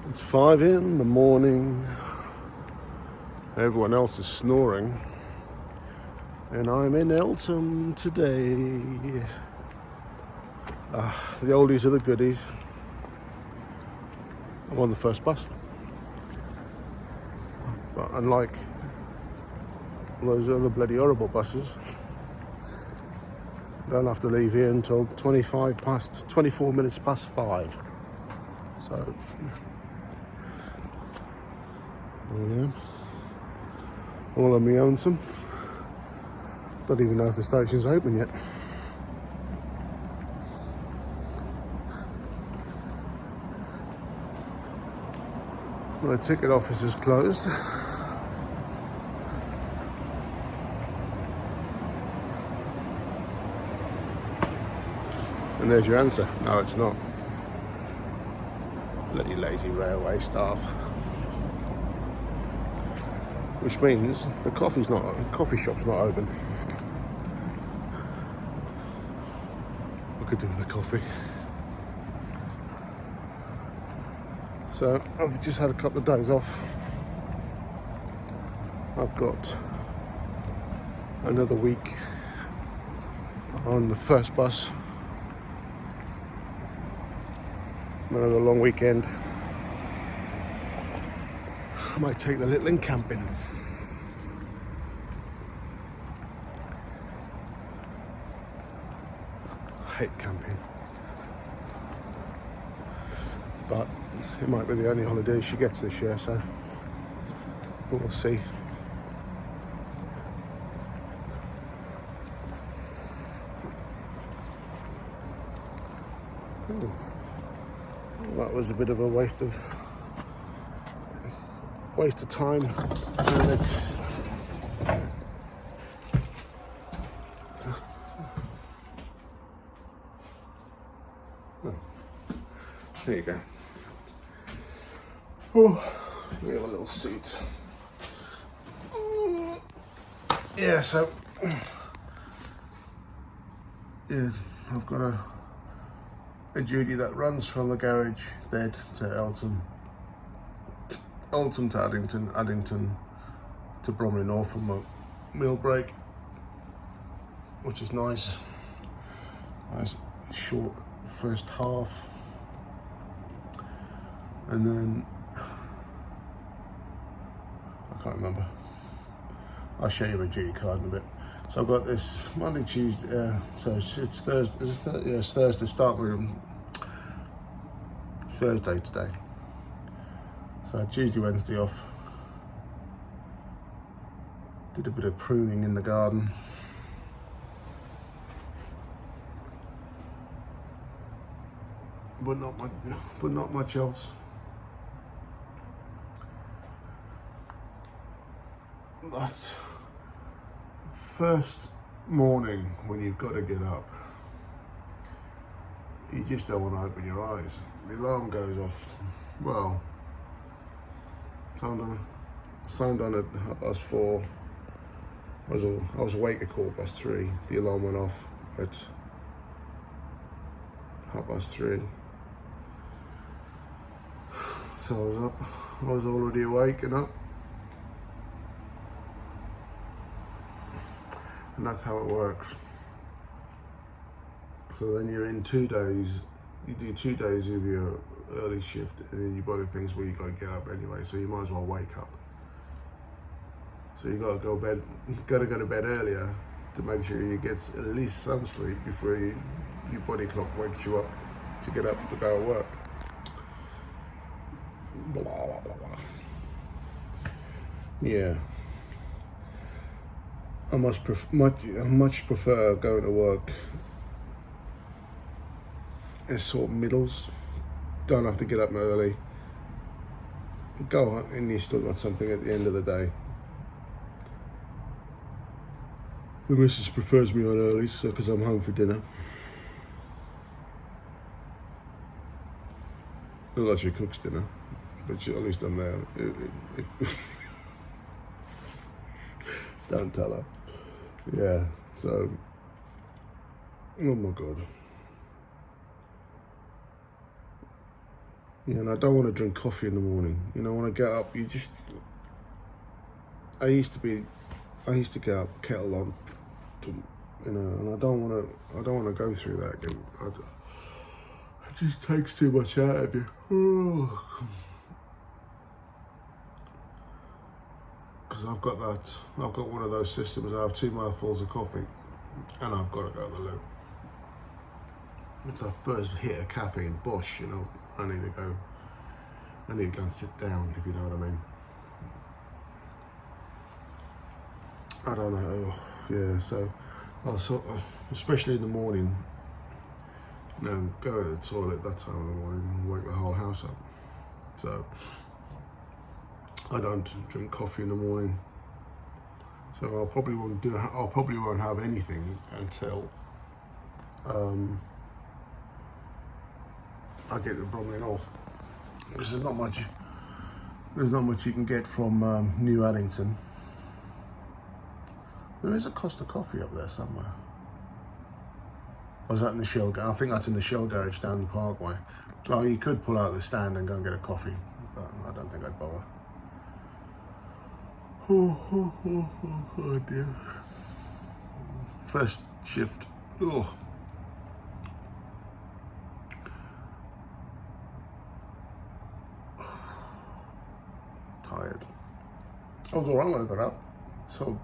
It's 5 in the morning. Everyone else is snoring. And I'm in Eltham today. The oldies are the goodies. I'm on the first bus. But unlike those other bloody horrible buses, I don't have to leave here until 24 minutes past 5. So, yeah. All on my own some. Don't even know if the station's open yet. Well, the ticket office is closed. And there's your answer. No, it's not. Bloody lazy railway staff. Which means the coffee shop's not open. I could do with a coffee. So I've just had a couple of days off. I've got another week on the first bus. Another long weekend. I might take the little in camping. I hate camping. But it might be the only holiday she gets this year, so we'll see. That was a bit of a waste of time. There you go. Oh, we have a little seat. Yeah, so yeah, I've got a duty that runs from the garage bed to Eltham to Addington to Bromley North from a meal break, which is nice. Nice short first half, and then I can't remember. I'll show you my duty card in a bit. So I've got this Monday, Tuesday, so it's Thursday, it's Thursday, start with Thursday today. So Tuesday, Wednesday off. Did a bit of pruning in the garden. But not much else. That's first morning when you've got to get up. You just don't want to open your eyes. The alarm goes off. Well, sound on at 4:30. I was awake at 3:15. The alarm went off at 3:30. So I was up. I was already awake and up. And that's how it works. So then you're in 2 days, you do 2 days of your early shift, and then you've got things where you've got to get up anyway, so you might as well wake up. So you got to go to bed earlier to make sure you get at least some sleep before your body clock wakes you up to get up to go to work. Blah, blah, blah, blah. Yeah. I much prefer going to work as sort of middles. Don't have to get up early. Go on, and you still got something at the end of the day. The missus prefers me on early, so because I'm home for dinner. Unless she cooks dinner, but at least I'm there. Don't tell her. Yeah, so, oh my God. and I don't want to drink coffee in the morning. When I get up, I used to get up, kettle on, and I don't want to go through that again. It just takes too much out of you. Because I've got one of those systems. I have 2 mouthfuls of coffee, and I've got to go to the loo. Once I first hit a caffeine bush, I need to go and sit down, if you know what I mean. I don't know. Yeah, so I'll especially in the morning, go to the toilet that time of the morning and wake the whole house up. So I don't drink coffee in the morning. So I probably won't have anything until I get to Bromley North, because there's not much you can get from New Addington. There is a Costa Coffee up there somewhere. Or is that in the Shell Garage? I think that's in the Shell Garage down the Parkway. Well, you could pull out the stand and go and get a coffee, but I don't think I'd bother. Oh dear. First shift. Tired. I was alright when I got up. So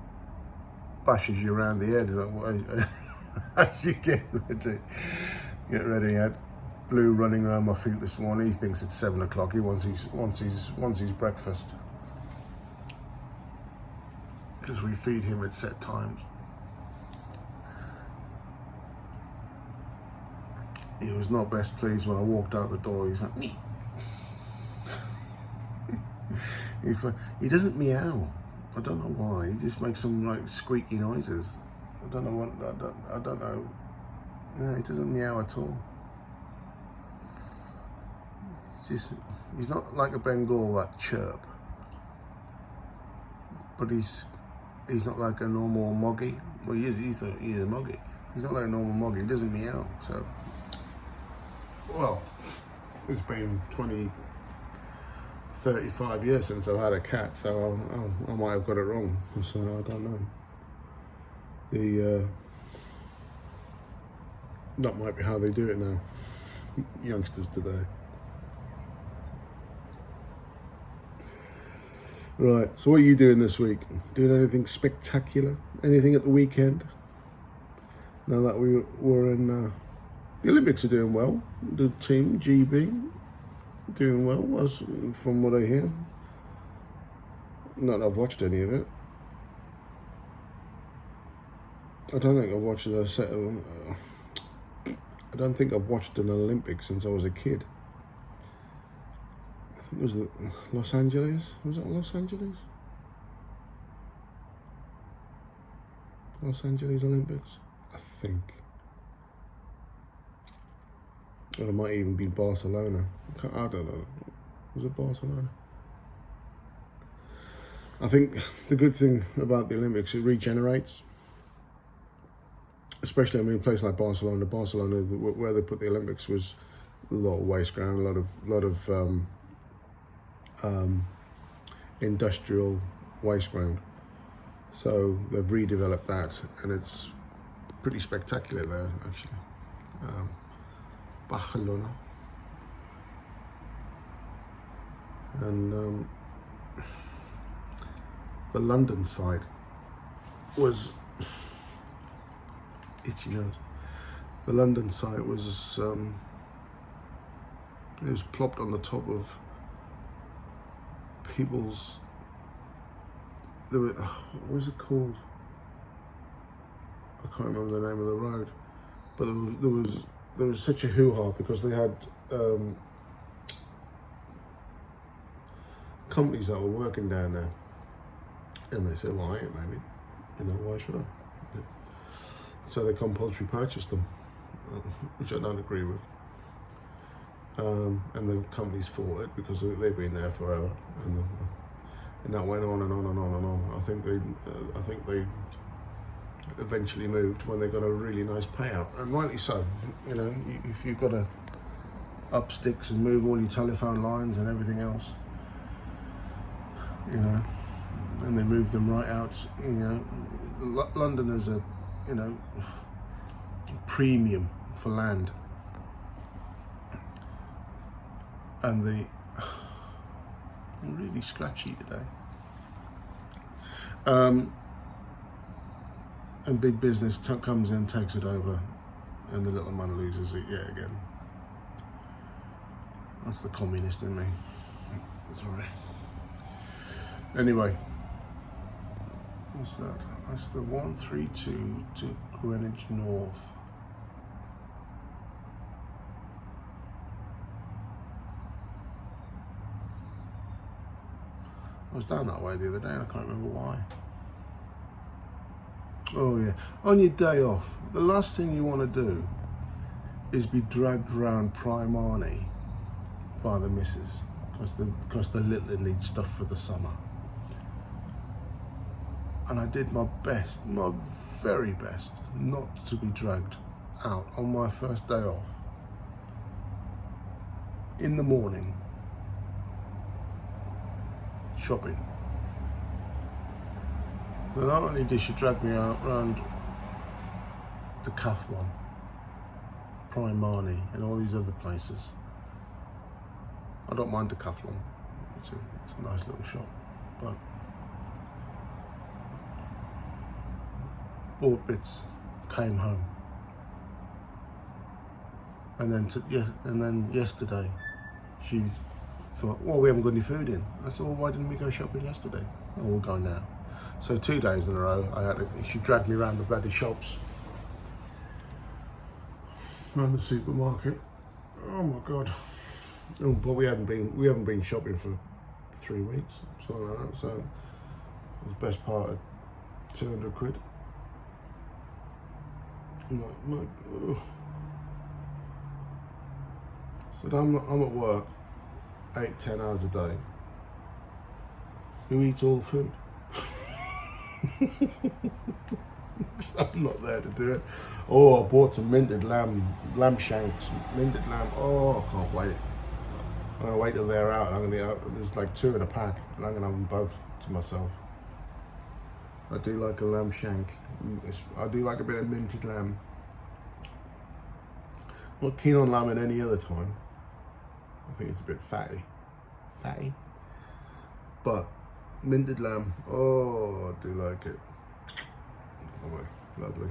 bashes you around the head as you get ready. I had Blue running around my feet this morning. He thinks it's 7 o'clock. He wants his breakfast, because we feed him at set times. He was not best pleased when I walked out the door. He's like, me. He doesn't meow. I don't know why. He just makes some like squeaky noises. I don't know what. I don't know. No, he doesn't meow at all. He's not like a Bengal that chirp. But he's not like a normal moggy. Well, he's a moggy. He's not like a normal moggy. He doesn't meow. So, well, it's been 35 years since I've had a cat, so I might have got it wrong. So I don't know. That might be how they do it now, youngsters today. Right, so what are you doing this week? Doing anything spectacular? Anything at the weekend? Now that we were in, the Olympics are doing well. The team, GB, doing well, as from what I hear. Not that I've watched any of it. I don't think I've watched I don't think I've watched an Olympics since I was a kid. I think it was Los Angeles. Was it Los Angeles? Los Angeles Olympics, I think. Or it might even be Barcelona. I don't know. Was it Barcelona? I think the good thing about the Olympics, it regenerates. Especially, a place like Barcelona. Barcelona, where they put the Olympics, was a lot of waste ground, a lot of industrial waste ground. So they've redeveloped that, and it's pretty spectacular there, actually. Barcelona. And the London side was itchy nose. The London side was it was plopped on the top of people's. What was it called? I can't remember the name of the road, but there was such a hoo-ha because they had companies that were working down there, and they said, "Well, I ain't maybe, why should I?" So they compulsory purchased them, which I don't agree with. And the companies fought it because they've been there forever, and that went on and on and on and on. I think they eventually moved when they got a really nice payout, and rightly so. If you've got up sticks and move all your telephone lines and everything else, you know, and they move them right out, you know. London is a, you know, premium for land, and I'm really scratchy today. And big business comes in, takes it over, and the little man loses it yet again. That's the communist in me. Sorry. Anyway, what's that? That's the 132 to Greenwich North. I was down that way the other day, I can't remember why. Oh yeah, on your day off, the last thing you want to do is be dragged around Primani by the missus, because the little needs stuff for the summer. And I did my best, my very best, not to be dragged out on my first day off in the morning shopping. So not only did she drag me out around Decathlon, Primani, and all these other places. I don't mind Decathlon. It's a nice little shop, but bought bits, came home, and then yesterday, she thought, well, we haven't got any food in. I said, well, why didn't we go shopping yesterday? Oh, we'll go now. So 2 days in a row, she dragged me around the bloody shops, around the supermarket. Oh my God! Oh, but we haven't been shopping for 3 weeks, something like that. So it was the best part of 200 quid. So I'm at work 8-10 hours a day. Who eats all the food? I'm not there to do it. Oh, I bought some minted lamb shanks, minted lamb. Oh, I can't wait. I'm gonna wait till they're out. There's like 2 in a pack, and I'm gonna have them both to myself. I do like a lamb shank. I do like a bit of minted lamb. I'm not keen on lamb at any other time. I think it's a bit fatty. But minted lamb, oh, I do like it. Oh, lovely.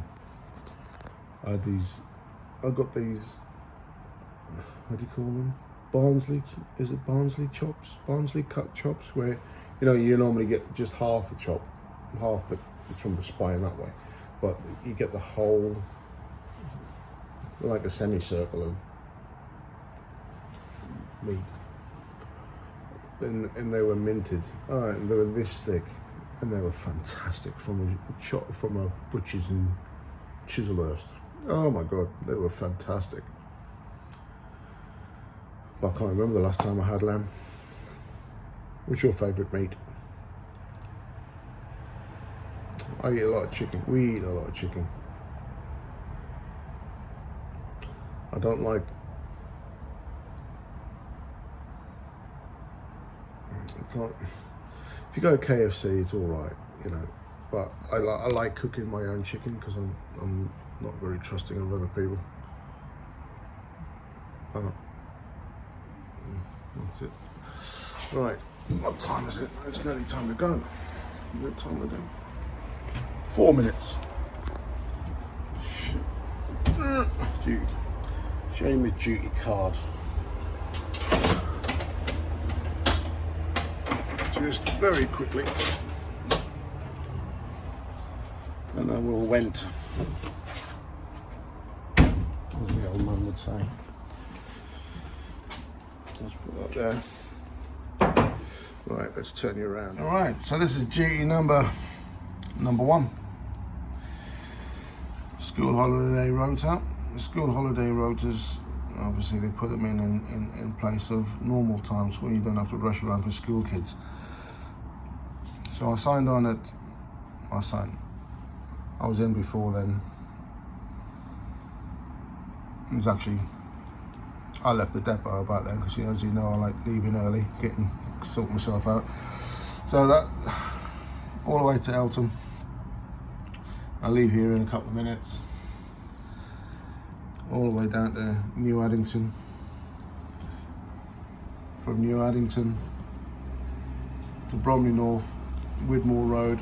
I got these, what do you call them? Barnsley chops? Barnsley cut chops, where, you know, you normally get just half the chop, it's from the spine that way, but you get the whole, like a semicircle of meat. And they were minted. And they were this thick, and they were fantastic from a butcher's in Chislehurst. Oh my God, they were fantastic. But I can't remember the last time I had lamb. What's your favourite meat? I eat a lot of chicken. We eat a lot of chicken. I don't like. It's like, if you go to KFC, it's all right, you know. But I like cooking my own chicken because I'm not very trusting of other people. That's it. Right, what time is it? It's nearly time to go. What time to go? 4 minutes. Duty. Show me duty card. Just very quickly, and then we'll went, as the old man would say. Let's put that there. Right, let's turn you around. All right, so this is duty number 1. School holiday rota. The school holiday rotas, obviously they put them in place of normal times where you don't have to rush around for school kids. So I signed on I was in before then. It was actually I left the depot about then because, as you know, I like leaving early, sort myself out. So that all the way to Eltham. I'll leave here in a couple of minutes. All the way down to New Addington. From New Addington to Bromley North, Widmore Road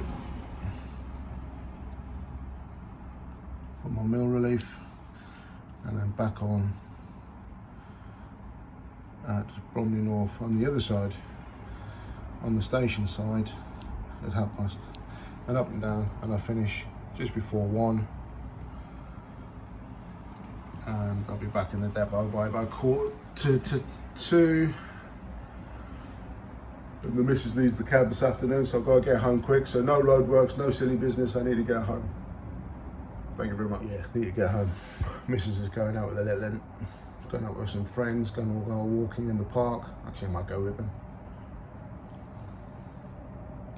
for my meal relief, and then back on at Bromley North on the other side, on the station side at 1:30, and up and down, and I finish just before 1, and I'll be back in the depot by about 1:45. And the missus needs the cab this afternoon, so I've got to get home quick. So no roadworks, no silly business, I need to get home. Thank you very much. Yeah, I need to get home. Missus is going out with a little one, going out with some friends, going walking in the park. Actually, I might go with them.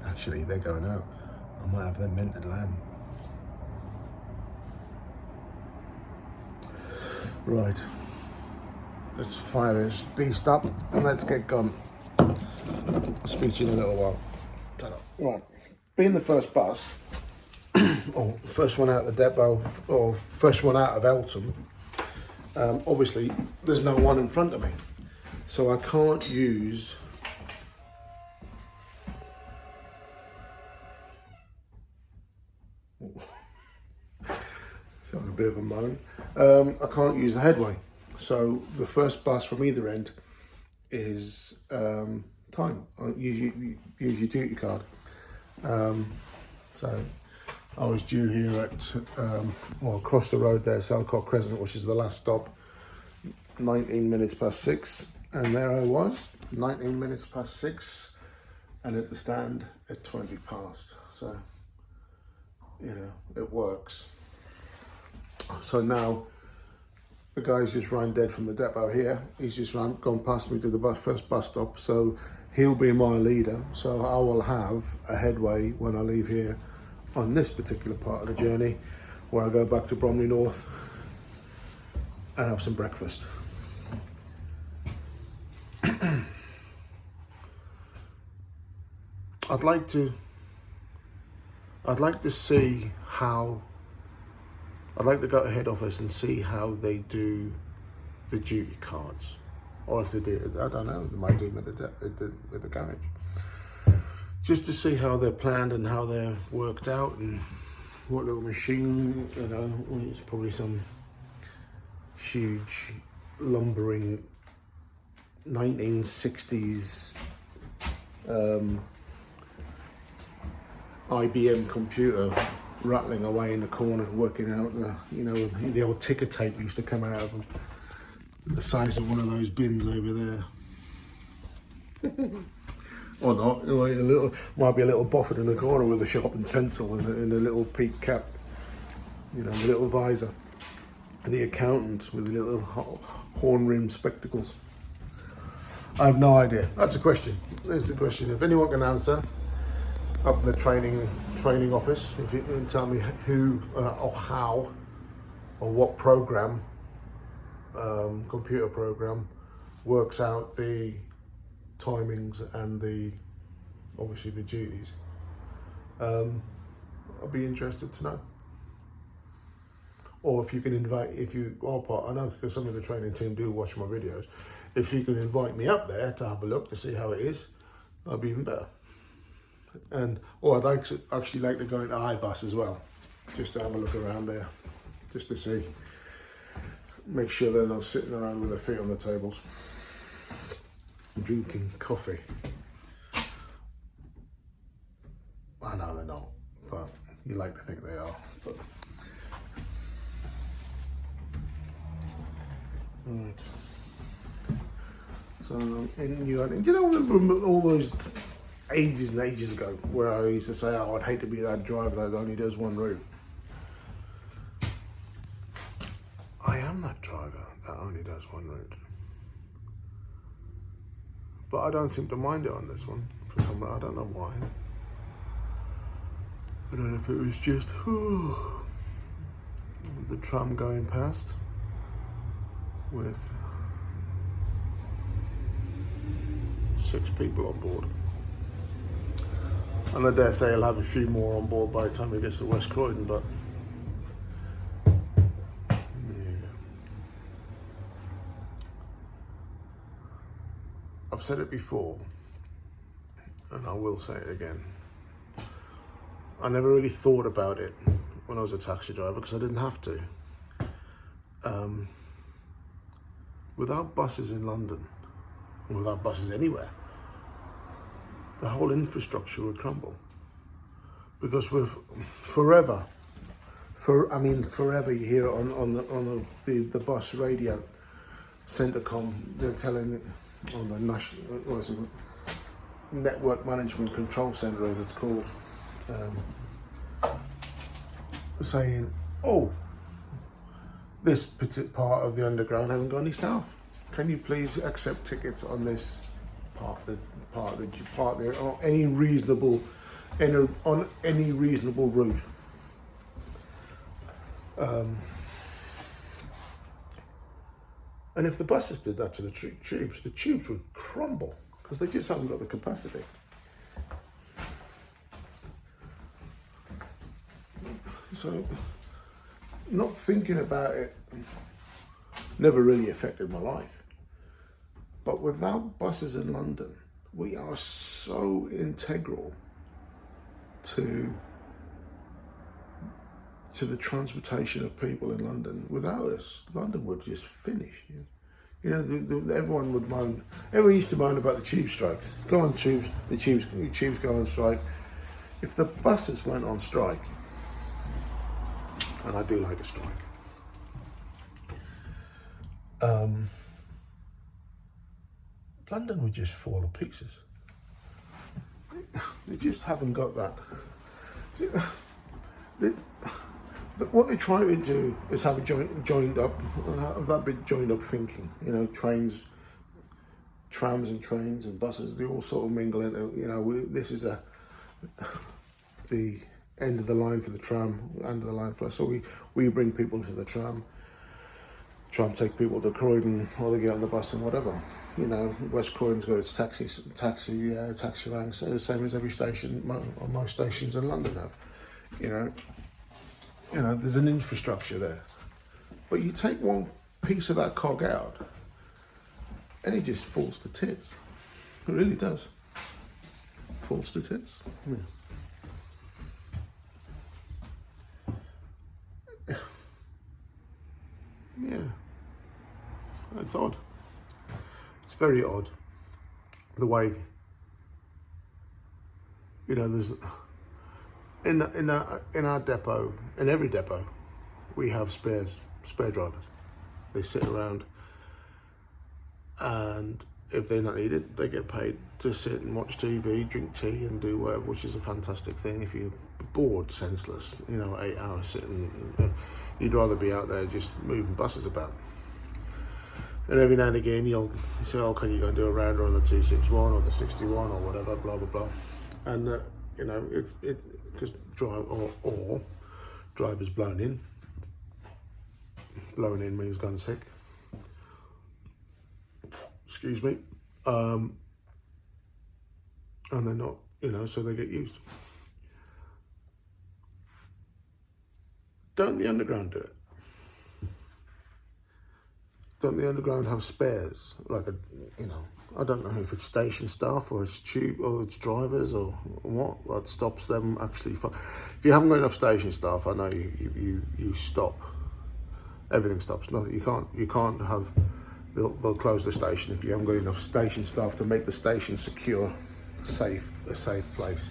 Actually, they're going out. I might have them minted lamb. Right, let's fire this beast up and let's get gone. I'll speak to you in a little while. Ta-da. Right, being the first bus, or first one out of the depot, or first one out of Eltham, obviously there's no one in front of me, so I can't use a bit of a moan. I can't use the headway, so the first bus from either end is time. Use your duty card. So I was due here at across the road there, Salcott Crescent, which is the last stop, 19 minutes past 6, and there I was, 19 minutes past 6, and at the stand at 20 past. So, you know, it works. So now the guy's just run dead from the depot here. He's just gone past me to the first bus stop, so he'll be my leader. So I will have a headway when I leave here on this particular part of the journey, where I go back to Bromley North and have some breakfast. I'd like to see how. I'd like to go to head office and see how they do the duty cards, or if they do, I don't know, they might do them at the garage, just to see how they're planned and how they're worked out, and what little machine, you know, it's probably some huge lumbering 1960s IBM computer rattling away in the corner, working out the old ticker tape used to come out of them, the size of one of those bins over there. Or not, might be a little boffin in the corner with a sharpened pencil and a little peak cap, you know, a little visor. And the accountant with the little horn-rimmed spectacles. I have no idea. That's the question. There's the question. If anyone can answer, up in the training office, if you can tell me who or how or what program, computer program, works out the timings and obviously the duties, I'll be interested to know. Or if you can invite, I know because some of the training team do watch my videos, if you can invite me up there to have a look to see how it is, that'd be even better. I'd actually like to go into iBus as well, just to have a look around there, just to see, make sure they're not sitting around with their feet on the tables, drinking coffee. I know they're not, but you like to think they are. But. Right. So you remember all those ages and ages ago where I used to say, oh, I'd hate to be that driver that only does one route. I am that driver that only does one route. But I don't seem to mind it on this one for some reason. I don't know why. I don't know if it was just the tram going past with 6 people on board. And I dare say he'll have a few more on board by the time he gets to West Croydon, but yeah. I've said it before, and I will say it again. I never really thought about it when I was a taxi driver because I didn't have to. Without buses in London, and without buses anywhere, the whole infrastructure would crumble. Because we've forever you hear it on the bus radio, Centrecom, they're telling on the national, what is it, Network Management Control Centre as it's called, saying, oh, this particular part of the underground hasn't got any staff. Can you please accept tickets on this part there, or any reasonable route? And if the buses did that to the tubes would crumble because they just haven't got the capacity. So, not thinking about it never really affected my life. But without buses in London, we are so integral to the transportation of people in London. Without us, London would just finish. You know, everyone would moan. Everyone used to moan about the tube strikes. Go on, tubes. The tubes go on strike. If the buses went on strike, and I do like a strike, London would just fall to pieces. They just haven't got that. See, what they're trying to do is have a joined up thinking. You know, trams and trains and buses, they all sort of mingle into, you know, this is the end of the line for the tram, end of the line for us. So we bring people to the tram take people to Croydon, or they get on the bus and whatever. You know, West Croydon's got its taxi ranks, the same as every station, or most stations in London have. You know, there's an infrastructure there. But you take one piece of that cog out, and it just falls to tits. It really does. Falls to tits. Yeah. It's odd. It's very odd. The way, you know, there's in our depot, in every depot, we have spare drivers. They sit around, and if they're not needed, they get paid to sit and watch TV, drink tea, and do whatever, which is a fantastic thing. If you're bored, senseless, you know, 8 hours sitting, you'd rather be out there just moving buses about. And every now and again, you say, oh, can you go and do a rounder on the 261 or the 61 or whatever, blah, blah, blah. And, you know, because driver's blown in. Blown in means gone sick. Excuse me. And they're not, you know, so they get used. Don't the underground do it? Don't the underground have spares? Like you know, I don't know if it's station staff or it's tube or it's drivers or what that stops them actually. If you haven't got enough station staff, I know you stop. Everything stops. No, you can't have. They'll close the station if you haven't got enough station staff to make the station secure, a safe place.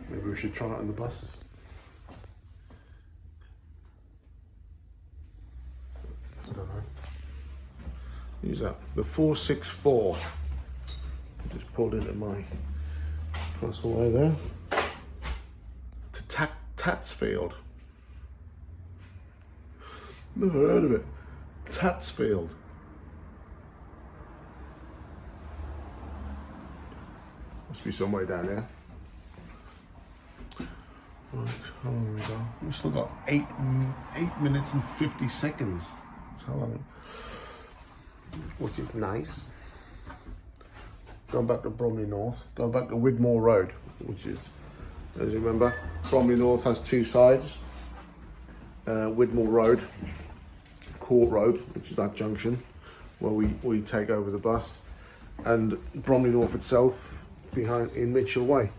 Maybe we should try it on the buses. I don't know. Use that. The 464. I just pulled into my across the way there. To Tatsfield. Never heard of it. Tatsfield. Must be somewhere down there. Right, how long have we got? We've still got 8 minutes and 50 seconds That's how long, which is nice. Going back to Bromley North, going back to Widmore Road, which is, as you remember, Bromley North has two sides. Widmore Road, Court Road, which is that junction where we take over the bus, and Bromley North itself behind in Mitchell Way.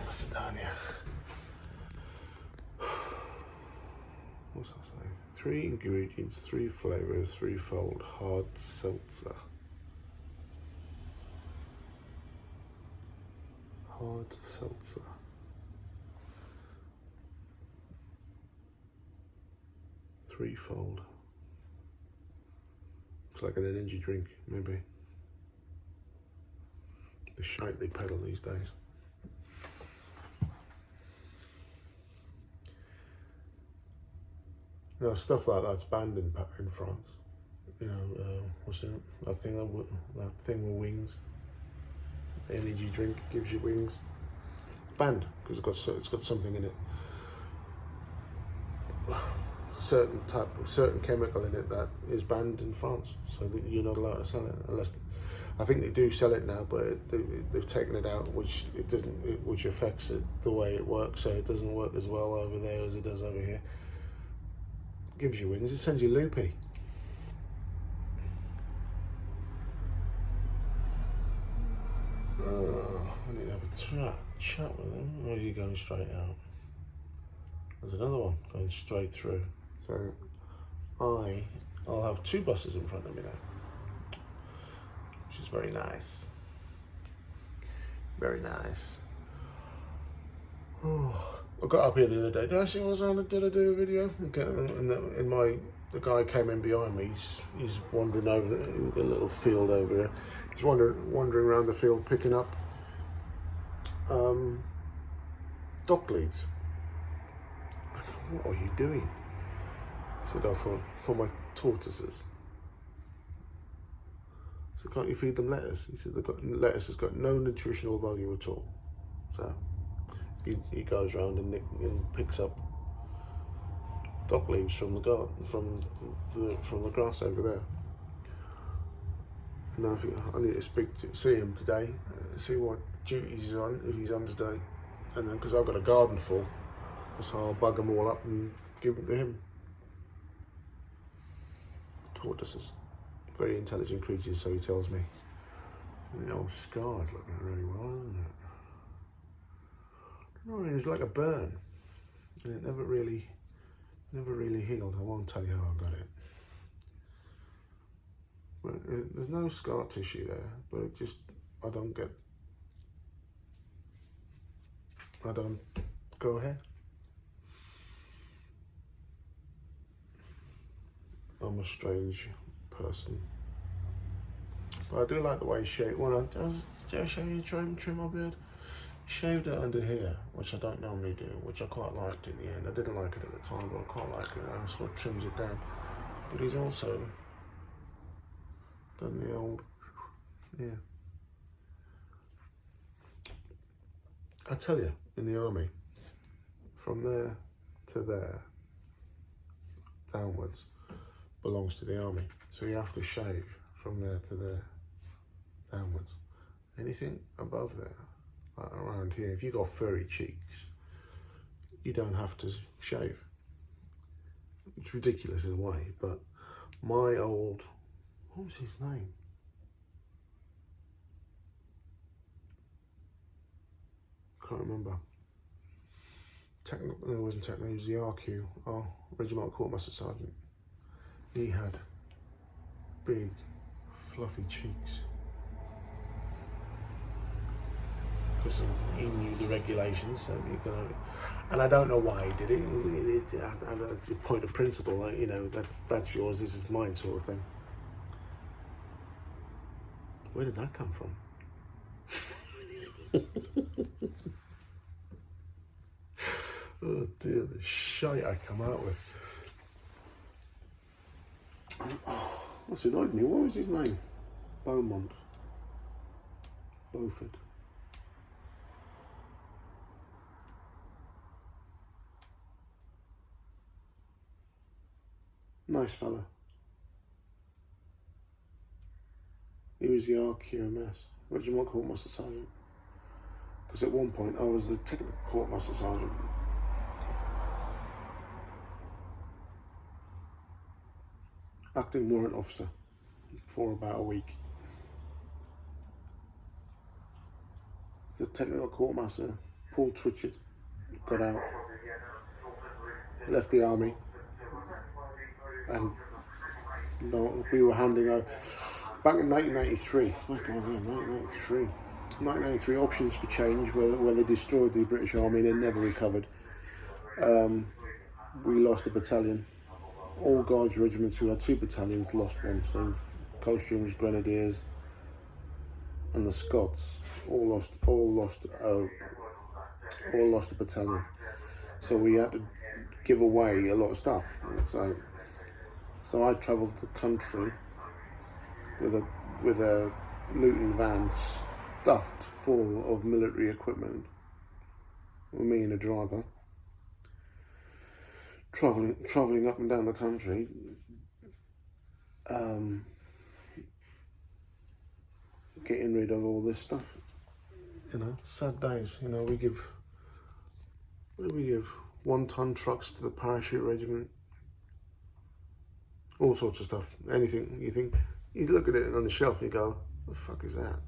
Sit down here. What's that say? 3 ingredients, 3 flavors, 3-fold hard seltzer. Hard seltzer. Threefold. It's like an energy drink, maybe. The shite they peddle these days. You know, stuff like that's banned in France. You know, what's it? That thing with wings. The energy drink gives you wings. Banned because it's got something in it. Certain chemical in it that is banned in France, so that you're not allowed to sell it unless. I think they do sell it now, but they've taken it out, which which affects it the way it works. So it doesn't work as well over there as it does over here. It gives you wings. It sends you loopy. I need to have a chat with him. Or is he going straight out? There's another one going straight through. So I'll have 2 buses in front of me now, which is very nice. Very nice. Oh, I got up here the other day. Did I see what I was on? Did I do a video? Okay, and the guy came in behind me. He's wandering over the little field over here. He's wandering around the field picking up dock leaves. What are you doing? I said, oh, for my tortoises. So can't you feed them lettuce? He said, lettuce has got no nutritional value at all. So he goes around and picks up dock leaves from the garden, from the grass over there. And I think I need to see him today, see what duties he's on, if he's on today, and then because I've got a garden full. So I'll bug them all up and give them to him. Tortoises, very intelligent creatures, so he tells me. The old scar's looking really well, isn't it? No, it was like a burn, and it never really healed. I won't tell you how I got it. But there's no scar tissue there, but it just I don't go ahead. I'm a strange person, but I do like the way he shaved. Did I show you trim my beard? He shaved it under here, which I don't normally do, which I quite liked in the end. I didn't like it at the time, but I quite like it now, so I trims it down. But he's also done the old, yeah. I tell you, in the army, from there to there, downwards, belongs to the army. So you have to shave from there to there, downwards. Anything above there, like around here, if you got furry cheeks, you don't have to shave. It's ridiculous in a way, but my old, what was his name? Can't remember. No, it wasn't Techno, it was the RQ, Regimental Quartermaster Sergeant. He had big, fluffy cheeks. Because he knew the regulations, so you're gonna, and I don't know why he did it. It's a point of principle, like, you know, that's yours, this is mine, sort of thing. Where did that come from? Oh dear, the shite I come out with. Oh, what's annoyed me? What was his name? Beaufort. Nice fella. He was the RQMS, Regiment Quartermaster Sergeant. Because at one point I was the technical Quartermaster Sergeant. Acting warrant officer for about a week. The technical Quartermaster, Paul Twitchett, got out, left the army, and we were handing over, back in 1993, oh my God, yeah, 1993 options for change, where they destroyed the British Army and then never recovered. We lost a battalion. All Guards regiments who had 2 battalions lost one, so Coldstreams, Grenadiers and the Scots all lost a battalion. So we had to give away a lot of stuff. So I travelled the country with a Luton van stuffed full of military equipment, with me and a driver, travelling up and down the country, getting rid of all this stuff. You know, sad days. You know, we give 1-ton trucks to the parachute regiment, all sorts of stuff. Anything you think, you look at it on the shelf and you go, "What the fuck is that?"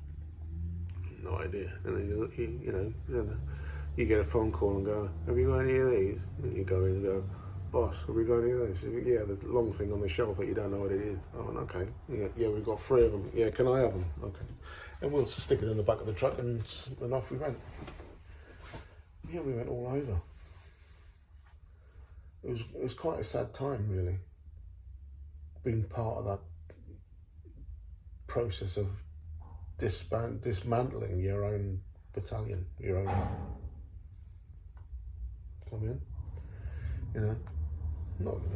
No idea. And then you get a phone call and go, "Have you got any of these?" And you go in and go, "Boss, have we got any of these?" "Yeah, the long thing on the shelf that you don't know what it is." "Oh, okay. Yeah, we've got 3 of them." "Yeah, can I have them?" "Okay." And we'll stick it in the back of the truck and off we went. Yeah, we went all over. It was quite a sad time, really, being part of that process of dismantling your own battalion, your own. Come in, you know,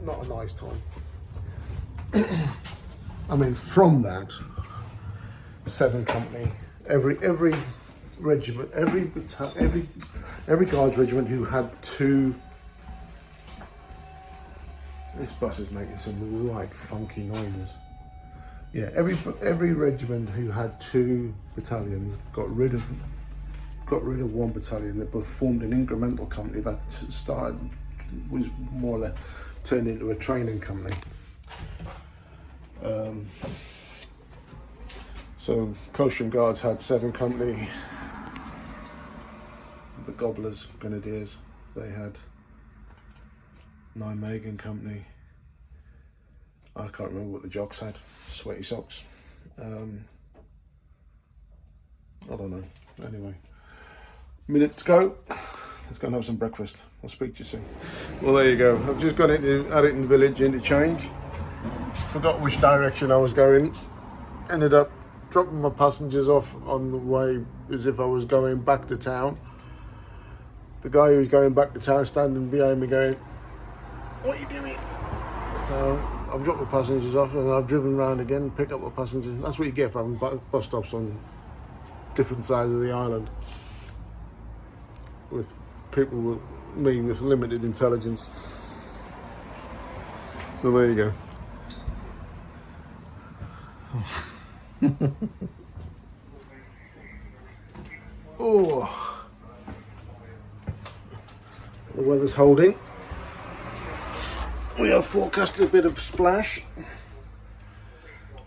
not a nice time. I mean, from that 7 company, every regiment, every Guards regiment who had 2. This bus is making some right funky noises. Yeah, every regiment who had 2 battalions got rid of 1 battalion that formed an incremental company that was more or less turned into a training company. So Coldstream Guards had 7 company. The Gobblers, Grenadiers, they had 9 Megan company. I can't remember what the Jocks had. Sweaty Socks. I don't know. Anyway, minute to go. Let's go and have some breakfast. I'll speak to you soon. Well, there you go. I've just got into Addington Village interchange. Forgot which direction I was going. Ended up dropping my passengers off on the way as if I was going back to town. The guy who was going back to town standing behind me going, "What are you doing?" So I've dropped my passengers off and I've driven around again, pick up my passengers. That's what you get for having bus stops on different sides of the island, with people with limited intelligence. So there you go. Oh, the weather's holding. We have forecasted a bit of splash.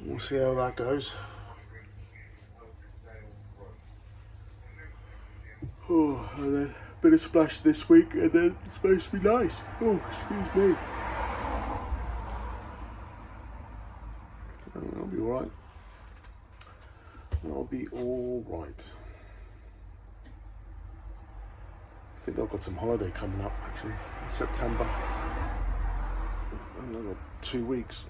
We'll see how that goes. Oh, and then a bit of splash this week, and then it's supposed to be nice. Oh, excuse me. That'll be alright. That'll be alright. I think I've got some holiday coming up, actually, in September. Another 2 weeks.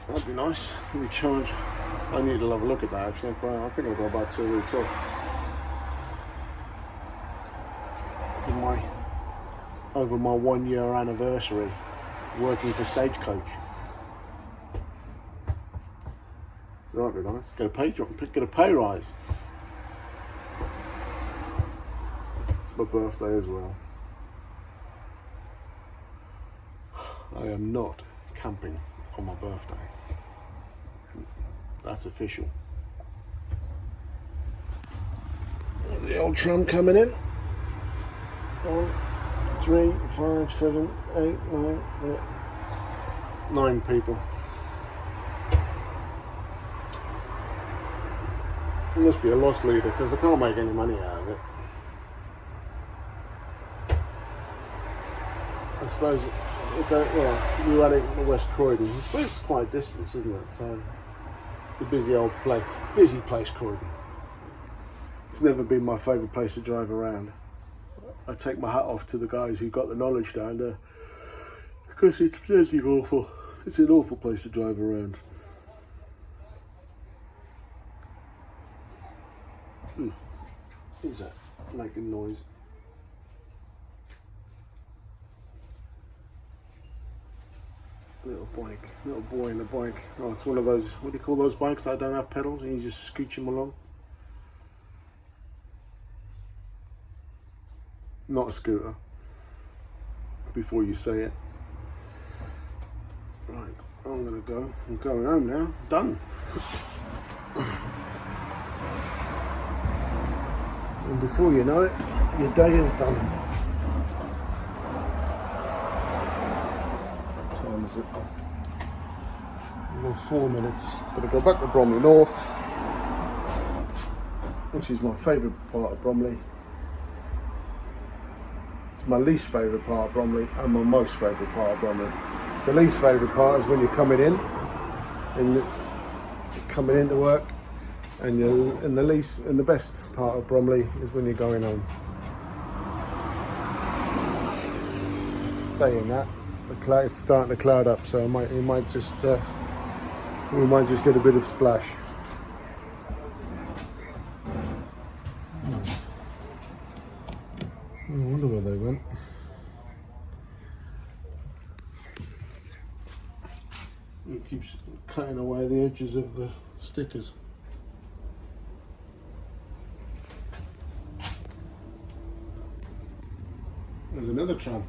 That'd be nice. Recharge. I need to have a look at that, actually. I think I've got about 2 weeks off. Over my 1-year anniversary working for Stagecoach. So that'd be nice. Get a pay rise. It's my birthday as well. I am not camping on my birthday. That's official. The old tram coming in. 1, 3, 5, 7, 8, 9 people. It must be a loss leader because they can't make any money out of it. I suppose, well, you had it in West Croydon. I suppose it's quite a distance, isn't it? So it's a busy old place, busy place, Croydon. It's never been my favourite place to drive around. I take my hat off to the guys who got the knowledge down there because it's bloody awful. It's an awful place to drive around. Who's that making noise? Little boy in a bike. Oh, it's one of those, what do you call those bikes that don't have pedals and you just scooch them along? Not a scooter. Before you say it. Right, I'm gonna go. I'm going home now. Done. And before you know it, your day is done. What time is it? Well, 4 minutes. Gotta go back to Bromley North, which is my favourite part of Bromley. It's my least favourite part of Bromley and my most favourite part of Bromley. The least favourite part is when you're coming in, and you're coming into work, and the best part of Bromley is when you're going home. Saying that, it's starting to cloud up, so we might just get a bit of splash. I wonder where they went. It keeps cutting away the edges of the stickers. There's another tram.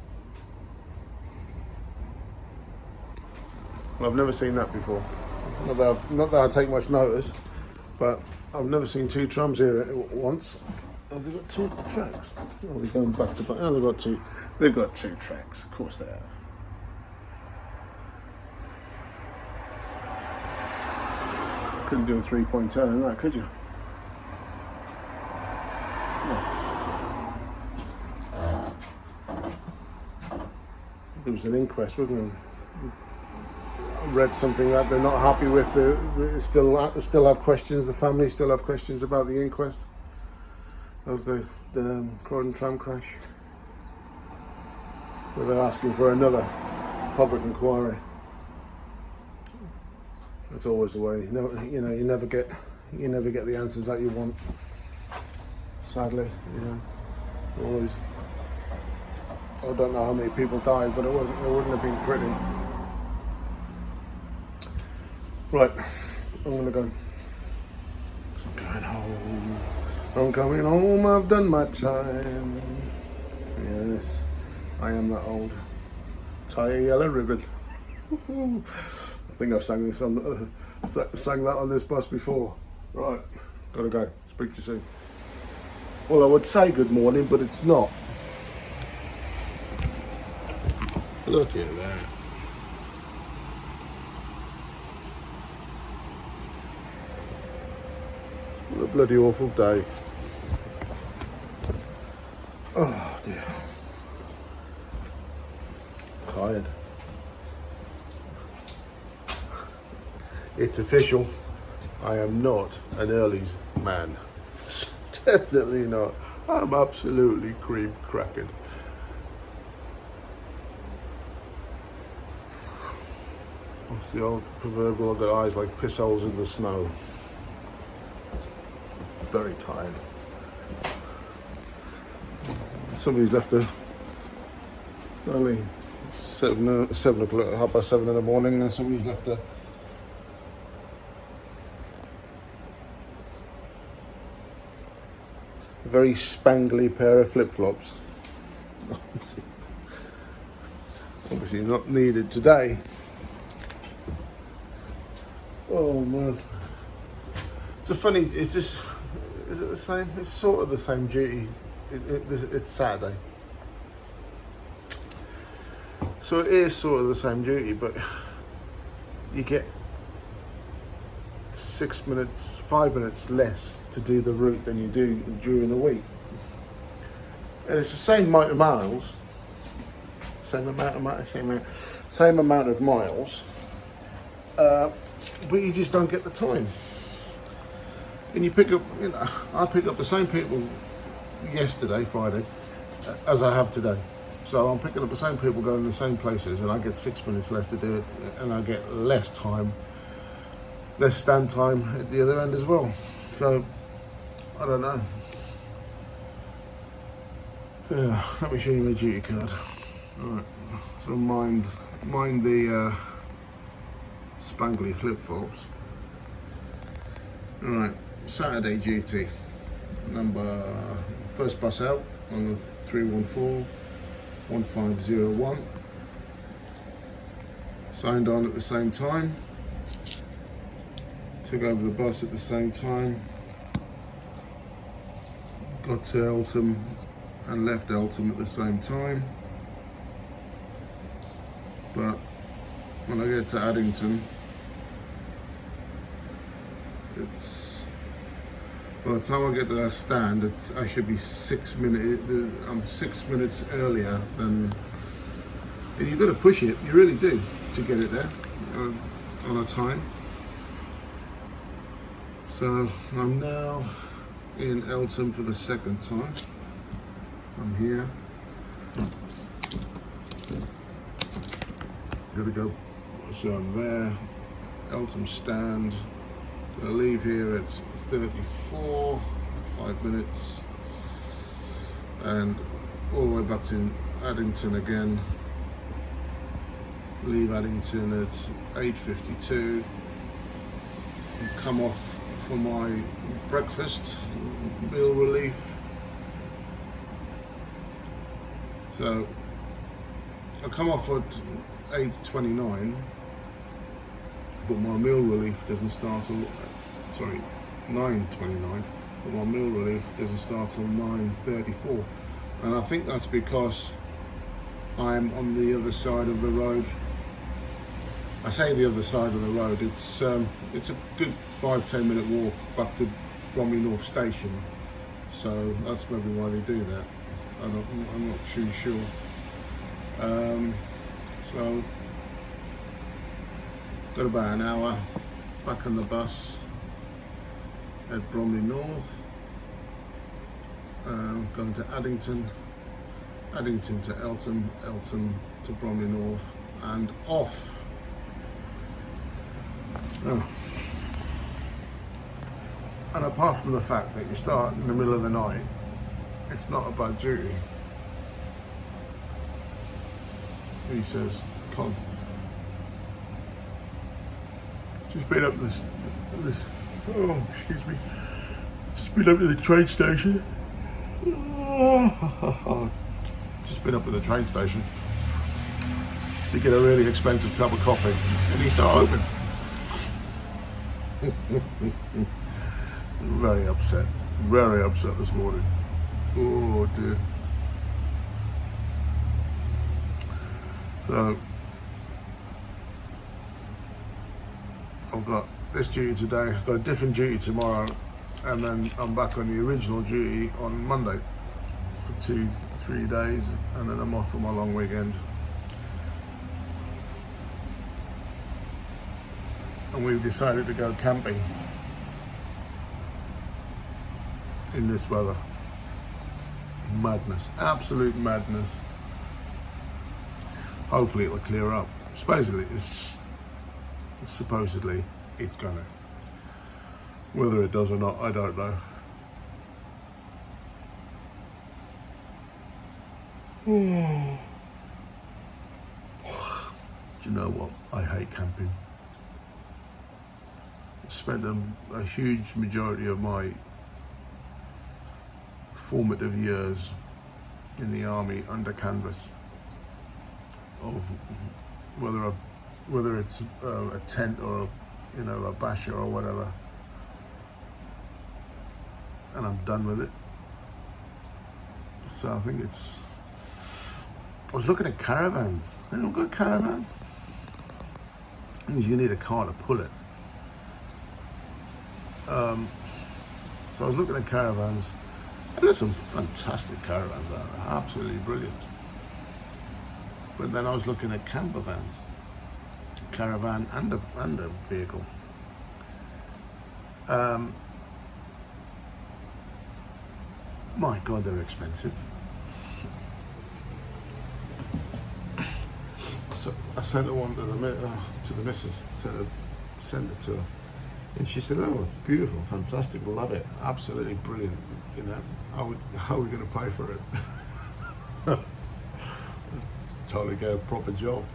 Well, I've never seen that before. Not that I take much notice, but I've never seen 2 trams here at once. Have they got 2 tracks? Oh, they're going back to back. Oh, they've got 2. They've got 2 tracks. Of course they have. Couldn't do a 3-point turn in that, could you? No. There was an inquest, wasn't there? I read something that they're not happy with. They still have questions. The family still have questions about the inquest of the Croydon tram crash. But they're asking for another public inquiry. That's always the way. No, you never get the answers that you want. Sadly, always. I don't know how many people died, but it wouldn't have been pretty. Right, I'm gonna go. I'm going home. I'm coming home. I've done my time. Yes, I am that old. Tie a yellow ribbon. I think I've sang that on this bus before. Right, gotta go. Speak to you soon. Well, I would say good morning, but it's not. Look at that. What a bloody awful day. Oh dear. Tired. It's official. I am not an early's man. Definitely not. I'm absolutely cream cracking. What's the old proverbial, I've got eyes like piss holes in the snow. Very tired. Somebody's left it's only 7 o'clock, 7:30 in the morning, and somebody's left a very spangly pair of flip-flops Obviously not needed today. Oh man. It's a funny, is it the same? It's sort of the same duty. It's Saturday. So it is sort of the same duty, but you get 5 minutes less to do the route than you do during the week. And it's the same amount of miles, same amount of miles, but you just don't get the time. And you pick up, I pick up the same people yesterday, Friday, as I have today. So I'm picking up the same people going to the same places, and I get 6 minutes less to do it, and I get less time, less stand time at the other end as well. So I don't know. Yeah, let me show you my duty card. Alright, so mind the spangly flip-flops. Alright, Saturday duty. First bus out on the 314-1501. Signed on at the same time. Took over the bus at the same time. Got to Eltham and left Eltham at the same time. But when I get to Addington, by the time I get to that stand, I should be 6 minutes. I'm 6 minutes earlier than. And you've got to push it. You really do to get it there on a time. So I'm now in Eltham for the second time. I'm here. Gotta go. So I'm there. Eltham stand. Gonna leave here at 34, 5 minutes, and all the way back to Addington again. Leave Addington at 8:52. Come off for my breakfast, meal relief. So I come off at 8:29, but my meal relief doesn't start till 9:29, but my meal relief doesn't start till 9:34, and I think that's because I'm on the other side of the road. I say the other side of the road. It's a good 5-10 minute walk back to Bromley North Station, so that's maybe why they do that. I'm not too sure. So got about an hour back on the bus at Bromley North, going to Addington to Eltham to Bromley North, and off. Oh. And apart from the fact that you start in the middle of the night, it's not a bad duty. He says, "Con, just been up this. Oh, excuse me. Just been up to the train station. Just been up to the train station to get a really expensive cup of coffee, and he's not open." Very upset this morning. Oh dear. So I've got this duty today, I've got a different duty tomorrow, and then I'm back on the original duty on Monday for 2-3 days, and then I'm off for my long weekend. And we've decided to go camping in this weather. Madness, absolute madness. Hopefully it'll clear up. Supposedly it's gonna. Whether it does or not, I don't know. Do you know what? I hate camping. I spent a huge majority of my formative years in the army under canvas. of whether it's a tent or a basher or whatever, and I'm done with it. So I think I was looking at caravans. Anyone got a caravan? You need a car to pull it. So I was looking at caravans, and there's some fantastic caravans out there, absolutely brilliant. But then I was looking at camper vans, caravan and a vehicle. My God, they're expensive. So I sent one to the missus, sent it to her, and she said, "Oh, beautiful, fantastic, love it, absolutely brilliant. How are we going to pay for it?" Totally get a proper job.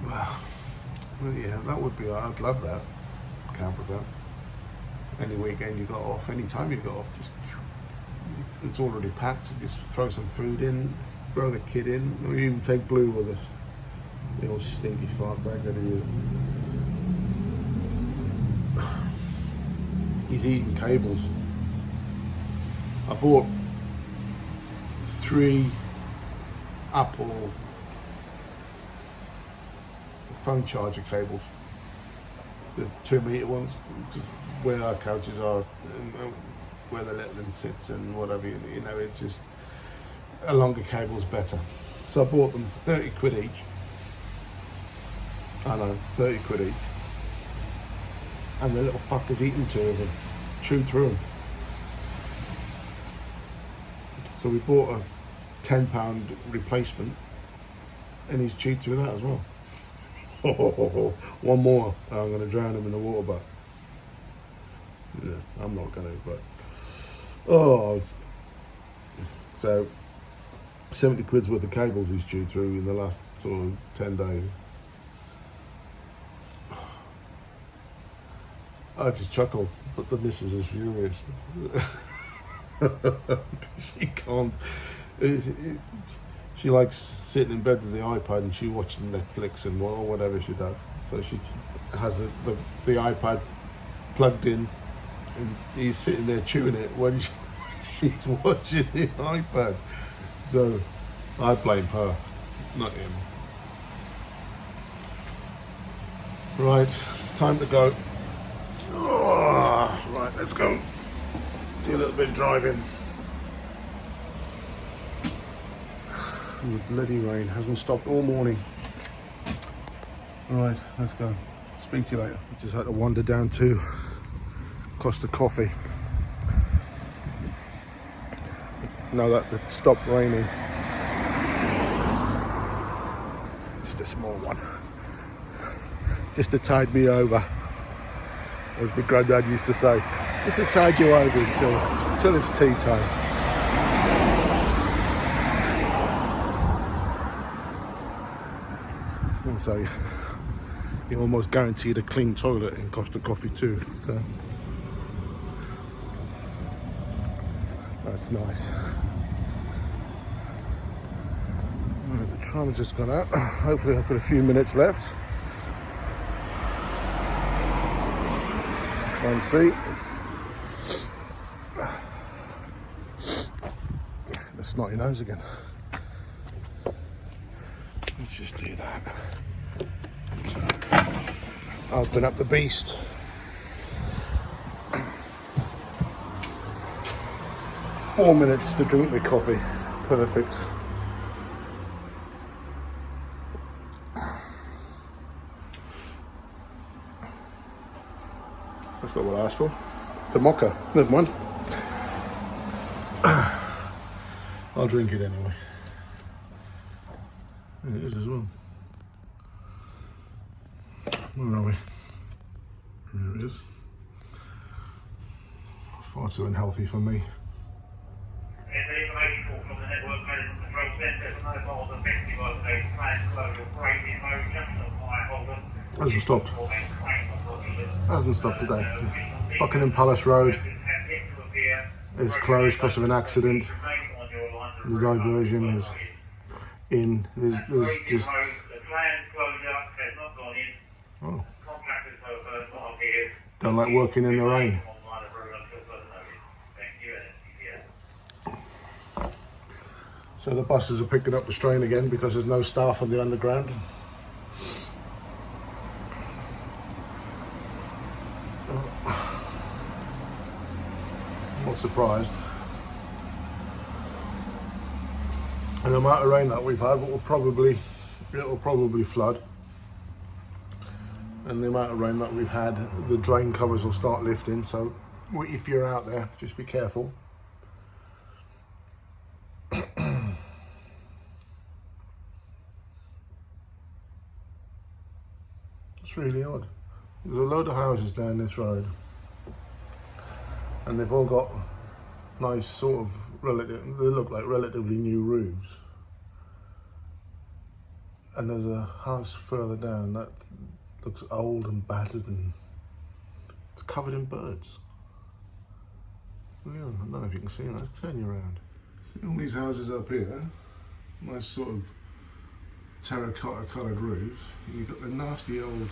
Well, yeah, that would be. I'd love that camper van. Any weekend you got off, any time you got off, it's already packed. You just throw some food in, throw the kid in, or you even take Blue with us. The old stinky fart bag that he is. He's eating cables. I bought 3 Apple phone charger cables, the 2-meter ones, just where our couches are and where the little one sits and whatever. It's just a longer cable's better. So I bought them 30 quid each. I know, 30 quid each. And the little fucker's eaten 2 of them, chewed through them. So we bought a £10 replacement, and he's chewed through that as well. One more, I'm going to drown him in the water bath. Yeah, I'm not going to, but so 70 quid's worth of cables he's chewed through in the last sort of 10 days. I just chuckled, but the missus is furious. She can't. She likes sitting in bed with the iPad and she watching Netflix and whatever she does. So she has the iPad plugged in, and he's sitting there chewing it when she's watching the iPad. So I blame her, not him. Right, it's time to go. Oh, right, let's go. Do a little bit of driving. And the bloody rain hasn't stopped all morning. Right, let's go. Speak to you later. Just had to wander down to Costa Coffee. Now that it stopped raining. Just a small one. Just to tide me over. As my granddad used to say. Just to tide you over until it's tea time. So you're almost guaranteed a clean toilet in Costa Coffee too. So that's nice. Right, the tram has just gone out. Hopefully I've got a few minutes left. Try and see. The snotty nose again. Let's just do that. Open up the beast. Four minutes to drink my coffee. Perfect. That's not what I asked for. It's a mocha. Never mind. I'll drink it anyway. And it is as well. Where are we? There it is. Far too unhealthy for me. Hasn't stopped. Hasn't stopped today. Buckingham Palace Road is closed because of an accident. The diversion is in. There's just. The plan's closed up, has not gone in. Oh. Contractors have not appeared. Don't like working in the rain. So the buses are picking up the strain again because there's no staff on the underground. I'm not surprised. And the amount of rain that we've had it'll probably flood. And the amount of rain that we've had, the drain covers will start lifting. So if you're out there, just be careful. It's really odd. There's a load of houses down this road, and they've all got nice sort of they look like relatively new roofs. And there's a house further down that looks old and battered and it's covered in birds. Yeah, I don't know if you can see that. Let's turn you around. See all these houses up here, nice sort of terracotta coloured roofs. And you've got the nasty old.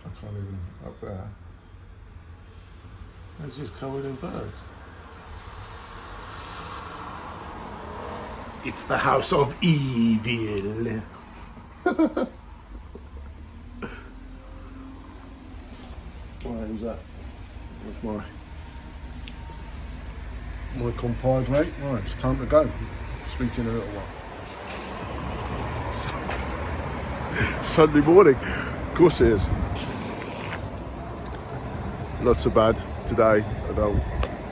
I can't even up there. It's just covered in birds. It's the house of evil. Why is that? That's my compadre, mate. Right, it's time to go. Speak to you in a little while. Sunday morning, of course it is. Not so bad today.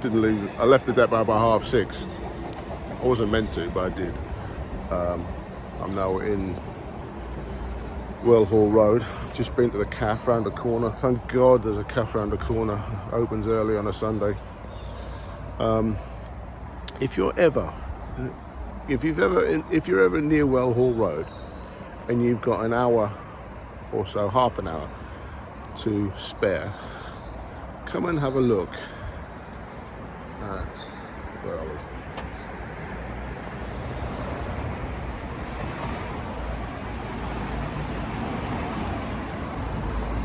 Didn't leave. I left the depot about 6:30. I wasn't meant to, but I did. I'm now in Well Hall Road. Just been to the cafe round the corner. Thank God there's a cafe round the corner. Opens early on a Sunday. If you're ever near Well Hall Road and you've got an hour or so, half an hour to spare, come and have a look at, where are we?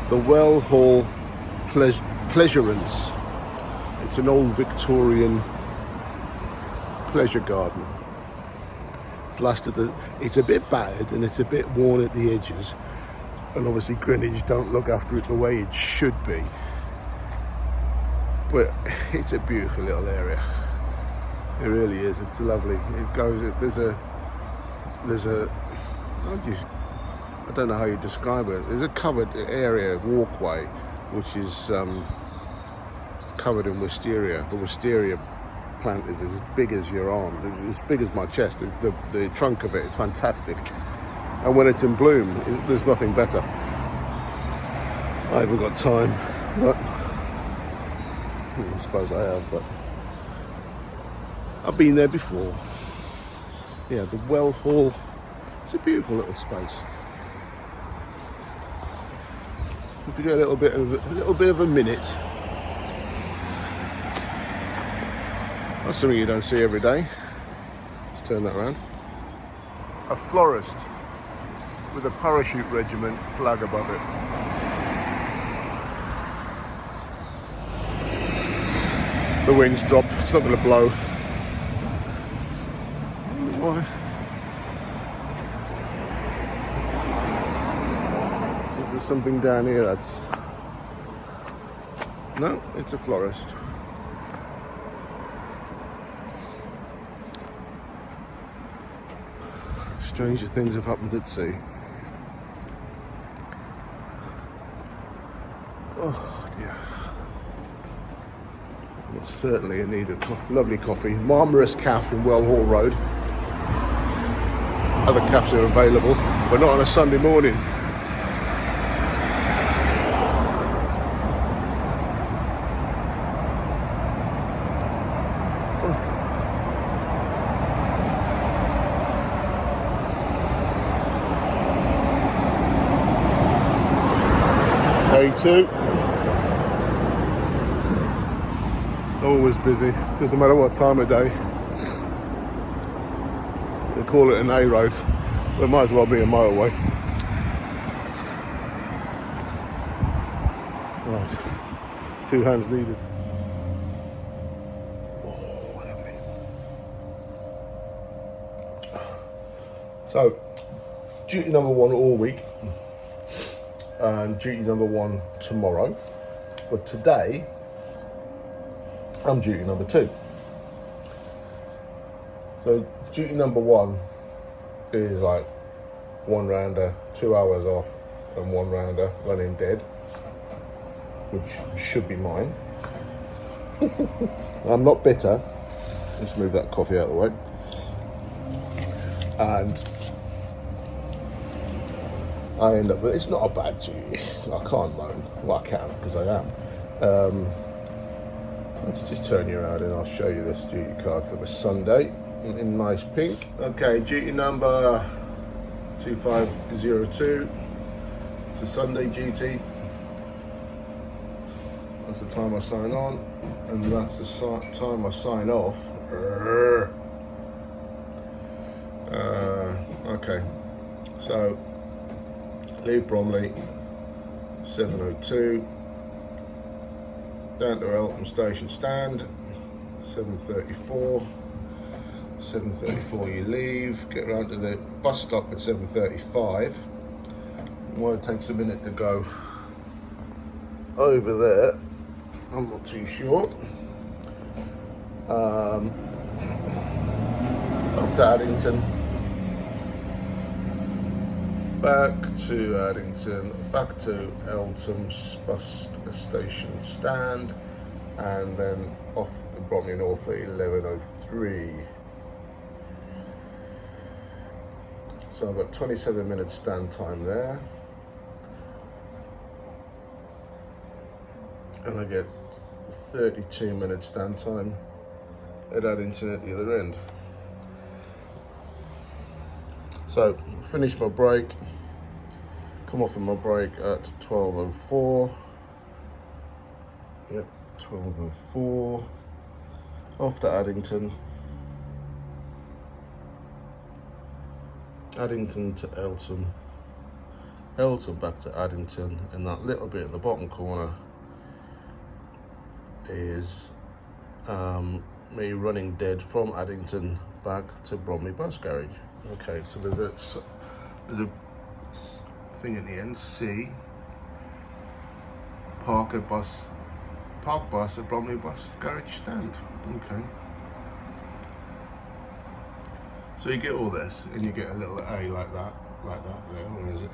The Well Hall Pleasurance. It's an old Victorian pleasure garden. It's a bit battered and it's a bit worn at the edges, and obviously Greenwich don't look after it the way it should be. But it's a beautiful little area. It really is. It's lovely. It goes. There's a. I don't know how you describe it. There's a covered area, walkway, which is covered in wisteria. The wisteria plant is as big as your arm. It's as big as my chest. The trunk of it is fantastic. And when it's in bloom, there's nothing better. I haven't got time, but I suppose I have, but I've been there before. Yeah, the Well Hall. It's a beautiful little space. If you get a little bit of a minute, that's something you don't see every day. Let's turn that around. A florist with a parachute regiment flag above it. The wind's dropped. It's not going to blow. Why? Is there something down here that's... No, it's a florist. Stranger things have happened at sea. Oh dear. Well, certainly in need of lovely coffee. Marmorous Cafe in Well Hall Road. Other cafes are available, but not on a Sunday morning. A2. Always busy, doesn't matter what time of day. They call it an A road, but it might as well be a motorway. Right, 2 hands needed. Oh, lovely. So, duty number 1 all week, and duty number 1 tomorrow. But today, I'm duty number 2. So, duty number 1 is like 1 rounder, 2 hours off, and 1 rounder running dead, which should be mine. I'm not bitter. Let's move that coffee out of the way. And I end up, it's not a bad duty. I can't moan. Well, I can, because I am. Let's just turn you around and I'll show you this duty card for the Sunday in nice pink. Okay, duty number 2502. It's a Sunday duty. That's the time I sign on, and that's the time I sign off. Okay, so leave Bromley 7:02, down to Eltham Station Stand 7:34. 7:34 you leave, get round to the bus stop at 7:35. Well, it takes a minute to go over there, I'm not too sure. Up to Addington, back to Addington, back to Eltham's bus station stand, and then off to Bromley North at 11:03. So I've got 27 minutes stand time there. And I get 32 minutes stand time at Addington at the other end. So, finish my break, come off of my break at 12:04. Yep, 12:04. Off to Addington. Addington to Eltham. Eltham back to Addington, and that little bit in the bottom corner is me running dead from Addington back to Bromley bus garage. Okay, so there's a thing at the end, C, park bus at Bromley bus garage stand. Okay. So you get all this, and you get a little A like that there. Where is it?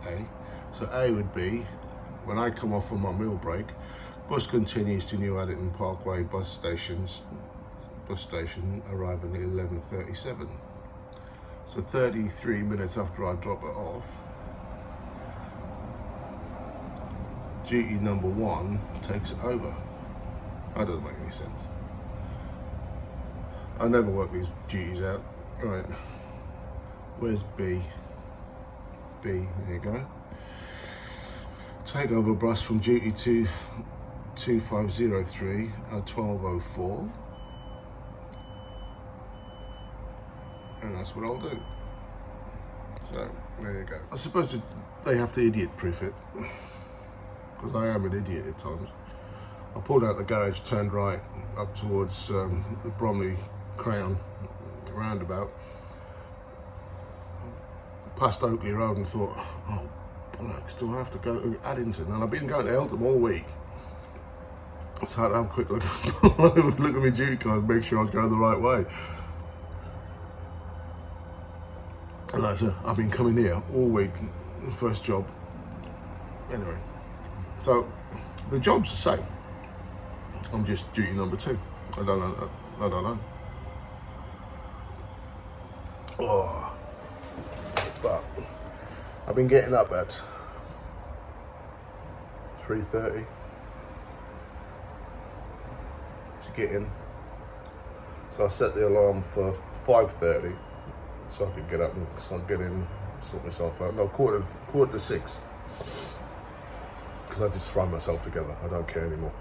A. So A would be when I come off on my meal break. Bus continues to New Addington Parkway bus station arriving at 11:37. So 33 minutes after I drop it off, duty number 1 takes it over. That doesn't make any sense. I never work these duties out. Right, where's B? B, there you go. Take over bus from duty to 2503 at 12:04, and that's what I'll do. So there you go. I suppose they have to idiot proof it, because I am an idiot at times. I pulled out the garage, turned right up towards the Bromley Crown roundabout, past Oakley Road, and thought, oh bollocks, do I have to go to Addington? And I've been going to Eltham all week. So I had to have a quick look at my duty card and make sure I was going the right way. And I said, I've been coming here all week, first job. Anyway, so the job's the same. I'm just duty number 2. I don't know. Oh, but I've been getting up at 3:30 to get in. So I set the alarm for 5:30 so I could get up and start getting, sort myself out. No, quarter to 6, because I just throw myself together. I don't care anymore.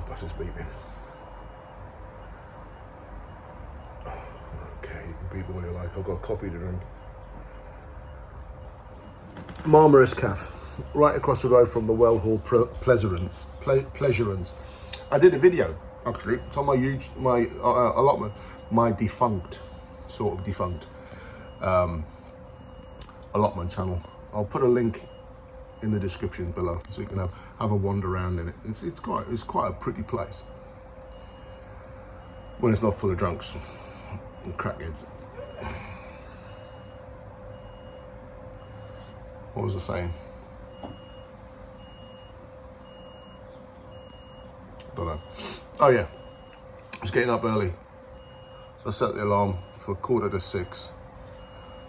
bus is beeping. Okay, you can beep all you like. I've got coffee to drink. Marmaris Cafe, right across the road from the Well Hall Pleasurance. I did a video, actually. It's on my allotment, my defunct allotment channel. I'll put a link in the description below so you can have a wander around in it. It's quite a pretty place when it's not full of drunks and crackheads. What was I saying? Don't know. Oh yeah, I was getting up early, so I set the alarm for 6:15,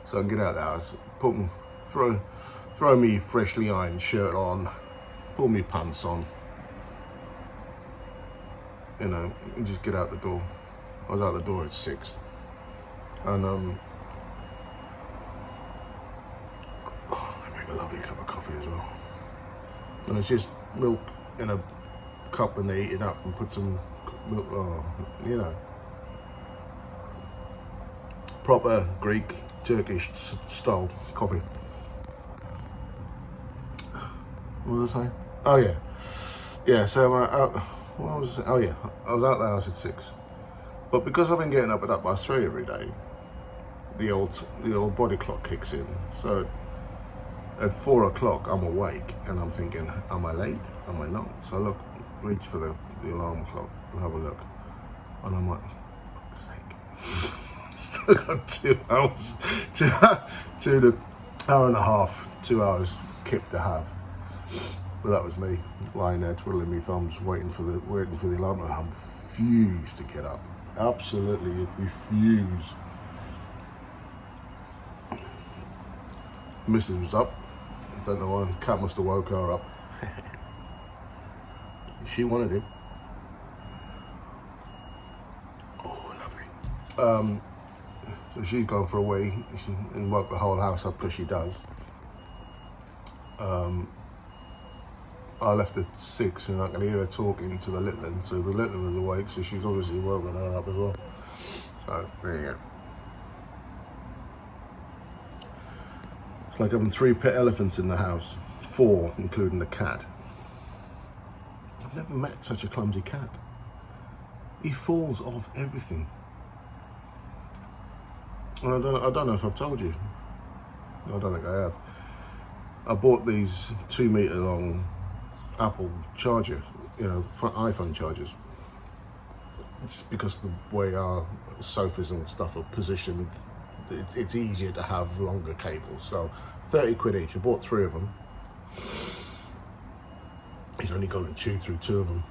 so I can get out of the house, throw me freshly ironed shirt on, pull me pants on, you know, and just get out the door. I was out the door at 6, and I make a lovely cup of coffee as well. And it's just milk in a cup, and they heat it up and put some milk, you know, proper Greek, Turkish style coffee. What was I saying? Oh yeah. So I'm out. What was I saying? Oh yeah, I was out the house at 6, but because I've been getting up at 3:00 every day, the old body clock kicks in. So at 4 o'clock I'm awake and I'm thinking, am I late? Am I not? So I reach for the alarm clock and have a look, and I'm like, for fuck's sake. Still got 2 hours, to the hour and a half, 2 hours kept to have. But that was me lying there twiddling my thumbs, waiting for the alarm. I refused to get up. Absolutely refused. Mrs. was up. I don't know why. The cat must have woke her up. She wanted him. Oh, lovely. So she's gone for a wee and woke the whole house up, because she does. I left at 6 and I can hear her talking to the little one. So the little one was awake, so she's obviously woken her up as well. So there you go. It's like having 3 pet elephants in the house, 4 including the cat. I've never met such a clumsy cat. He falls off everything. And I don't know if I've told you. I don't think I have. I bought these 2 meter long Apple charger, you know, iPhone chargers. It's because the way our sofas and stuff are positioned, it's easier to have longer cables. So 30 quid each. I bought 3 of them. He's only gone and chewed through 2 of them.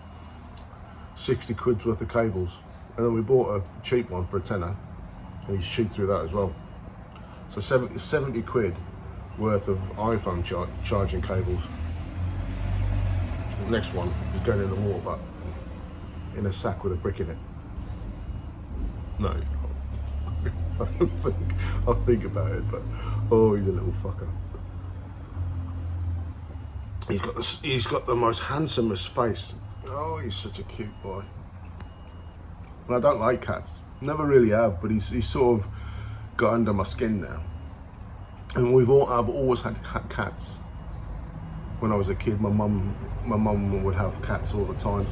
60 quid's worth of cables. And then we bought a cheap one for a tenner, and he's chewed through that as well. So 70 quid worth of iPhone charging cables. The next one is going in the water, but in a sack with a brick in it. No, he's not. I don't think. I'll think about it, but oh, he's a little fucker. He's got the most handsomest face. Oh, he's such a cute boy. And I don't like cats. Never really have, but he's sort of got under my skin now. And I've always had cats. When I was a kid, my mum would have cats all the time,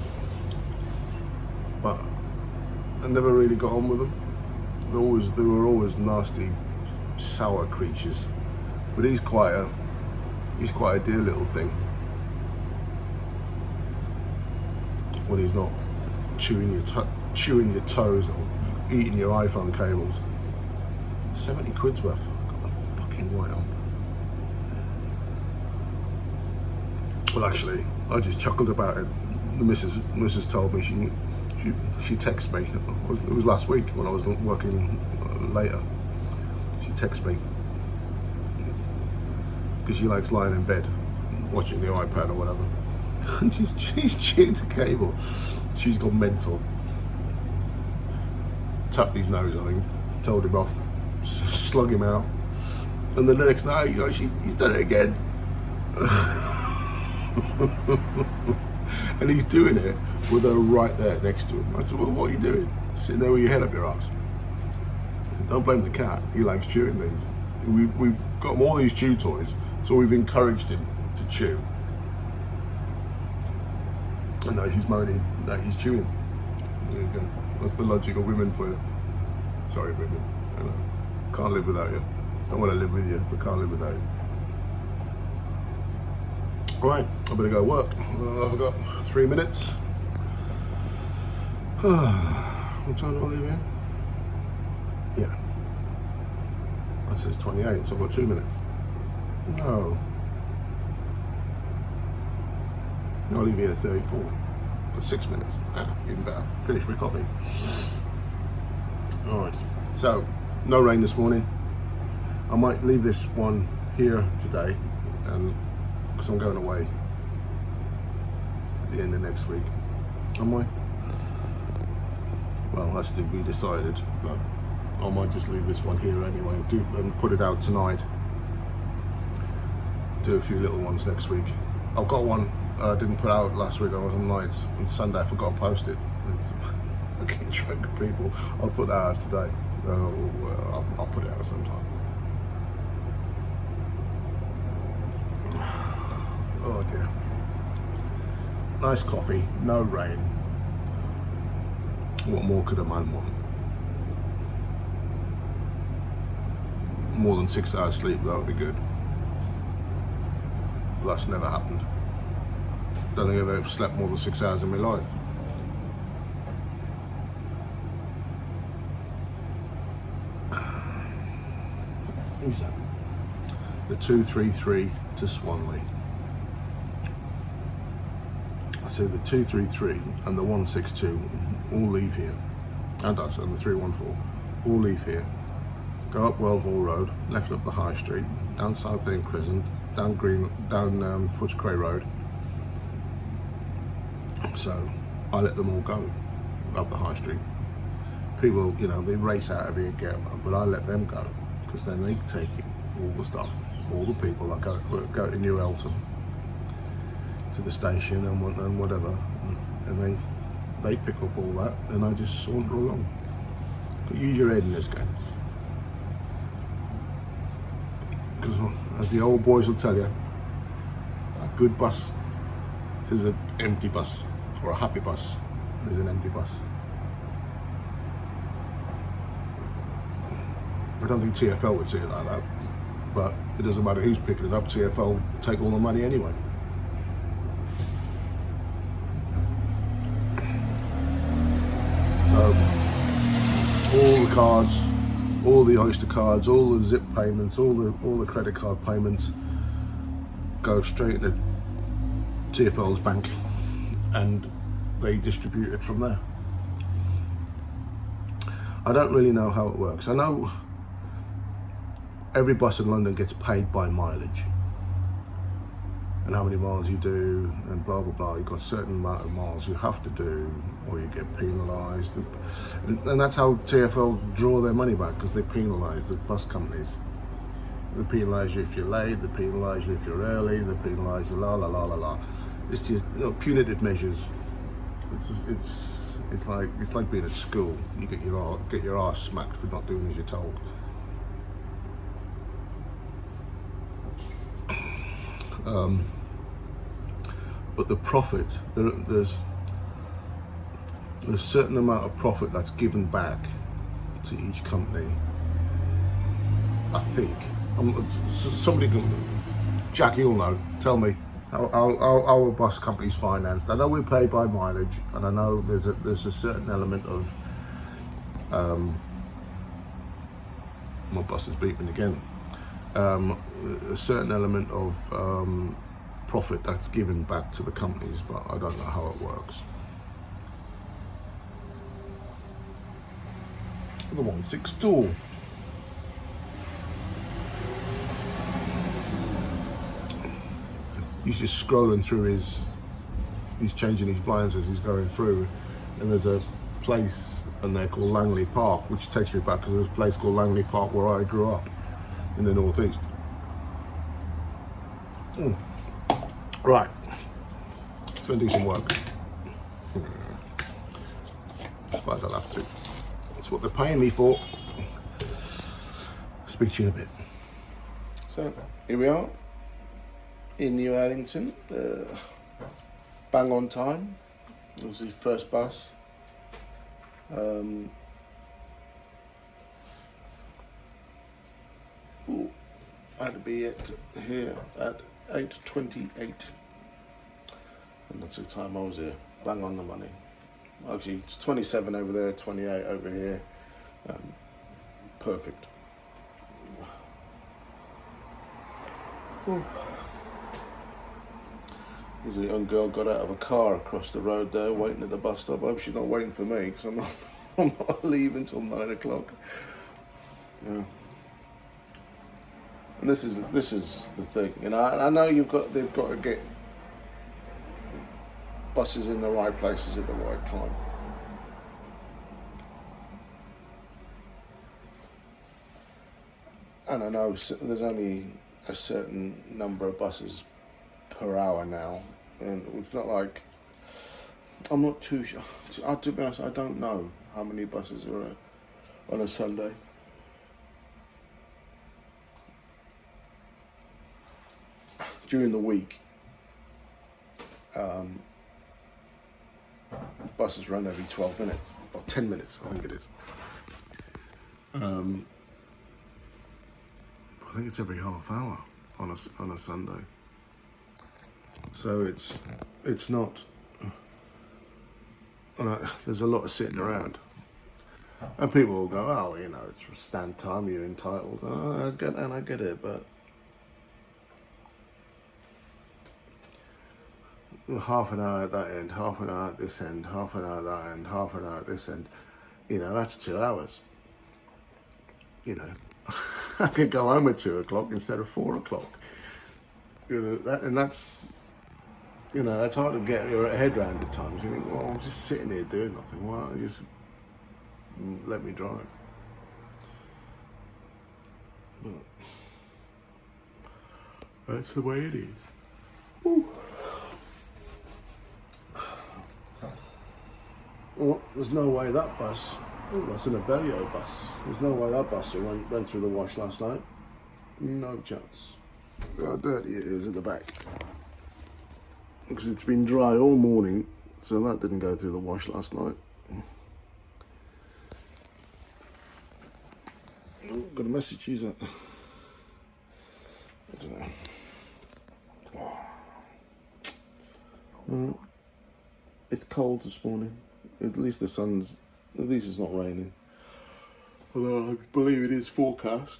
but I never really got on with them. They were always nasty, sour creatures. But he's quite a dear little thing when he's not chewing your toes or eating your iPhone cables. 70 quid's worth. I've got the fucking right on. Well, actually, I just chuckled about it. The missus told me, she texted me. It was last week when I was working later. She texted me because she likes lying in bed watching the iPad or whatever. And she's chewed the cable. She's gone mental. Tapped his nose, I think. Told him off. Slug him out. And then the next night, he's done it again. And he's doing it with her right there next to him. I said, well, what are you doing? Sitting there with your head up your ass. Don't blame the cat. He likes chewing things. We've got him all these chew toys, so we've encouraged him to chew. And now he's moaning that he's chewing. There you go. That's the logic of women for you. Sorry, women. I know. Can't live without you. Don't want to live with you, but can't live without you. Right, I better go work. I've got 3 minutes. What time do I leave here? Yeah. That says 28, so I've got 2 minutes. No. I'll leave here at 34. Got 6 minutes. Even better. Finish my coffee. Alright, so no rain this morning. I might leave this one here today, because I'm going away at the end of next week. Am I? Well, that's to be decided, but I might just leave this one here anyway and put it out tonight. Do a few little ones next week. I've got one I didn't put out last week. I was on nights. On Sunday I forgot to post it. I keep track of people. I'll put that out today. I'll put it out sometime. Oh dear. Nice coffee, no rain. What more could a man want? More than 6 hours sleep, that would be good. But that's never happened. Don't think I've ever slept more than 6 hours in my life. Who's that? The 233 to Swanley. So the 233 and the 162 all leave here, and us, and the 314 all leave here. Go up Wellhall Road, left up the High Street, down South End Crescent, down Footscray Road. So I let them all go up the High Street. People, you know, they race out of here and get them, but I let them go, because then they take it, all the stuff, all the people that go to New Elton, to the station and whatever, and they pick up all that, and I just saunter along. But use your head in this game, because as the old boys will tell you, a good bus is an empty bus, or a happy bus is an empty bus. I don't think TfL would see it like that, but it doesn't matter who's picking it up. TfL take all the money anyway. So all the cards, all the Oyster cards, all the Zip payments, all the credit card payments go straight into TfL's bank, and they distribute it from there. I don't really know how it works. I know every bus in London gets paid by mileage, and how many miles you do, and blah blah blah. You've got a certain amount of miles you have to do, or you get penalised, and that's how TfL draw their money back, because they penalise the bus companies. They penalise you if you're late, they penalise you if you're early, they penalise you la la la la la. It's just, you know, punitive measures. It's like being at school. You get your arse smacked for not doing as you're told. But the profit, there's a certain amount of profit that's given back to each company. I think somebody can, Jack, you'll know. Tell me how our bus company's financed. I know we pay by mileage, and I know there's a certain element of my bus is beeping again. A certain element of profit that's given back to the companies, but I don't know how it works. The 162. He's just scrolling through he's changing his blinds as he's going through, and there's a place in there called Langley Park, which takes me back, because there's a place called Langley Park where I grew up in the northeast. Right, Go do some work. I suppose I'll have to. That's what they're paying me for. Speak to you in a bit. So, here we are in New Addington. Bang on time. It was the first bus. I had to be here at 8:28. And that's the time I was here. Bang on the money. Actually, it's 27 over there, 28 over here. Perfect. There's a young girl got out of a car across the road there, waiting at the bus stop. I hope she's not waiting for me, because I'm not leaving until 9 o'clock. Yeah. And this is the thing, you know. I know they've got to get buses in the right places at the right time. And I know there's only a certain number of buses per hour now, and it's not like, I'm not too sure. To be honest, I don't know how many buses are on a Sunday. During the week, buses run every 12 minutes, or 10 minutes, I think it is. I think it's every half hour on a Sunday. So it's not. There's a lot of sitting around, and people will go, "Oh, you know, it's stand time. You're entitled." I get it, but half an hour at that end, half an hour at this end, half an hour at that end, half an hour at this end. You know, that's 2 hours. You know, I could go home at 2 o'clock instead of 4 o'clock. You know, that's hard to get your head around at times. You think, well, I'm just sitting here doing nothing. Why don't you just let me drive? But that's the way it is. Ooh. Well, there's no way that bus, that's an Abellio bus, there's no way that bus went through the wash last night. No chance. Look how dirty it is at the back. Because it's been dry all morning, so that didn't go through the wash last night. Oh, got a message, who's that? I don't know. Well, it's cold this morning. At least it's not raining. Although I believe it is forecast.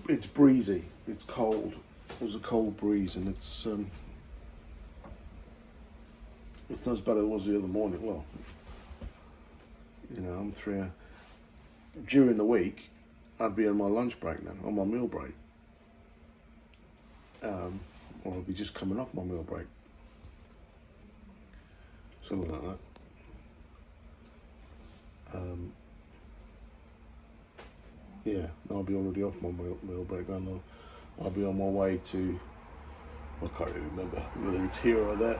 It's breezy, it's cold. There's a cold breeze, and it's not as bad as it was the other morning. Well, you know, I'm during the week, I'd be on my lunch break now, on my meal break. Or I'd be just coming off my meal break. Something like that. Yeah, I'll be already off my meal break. I'll be on my way to, I can't even remember whether it's here or there.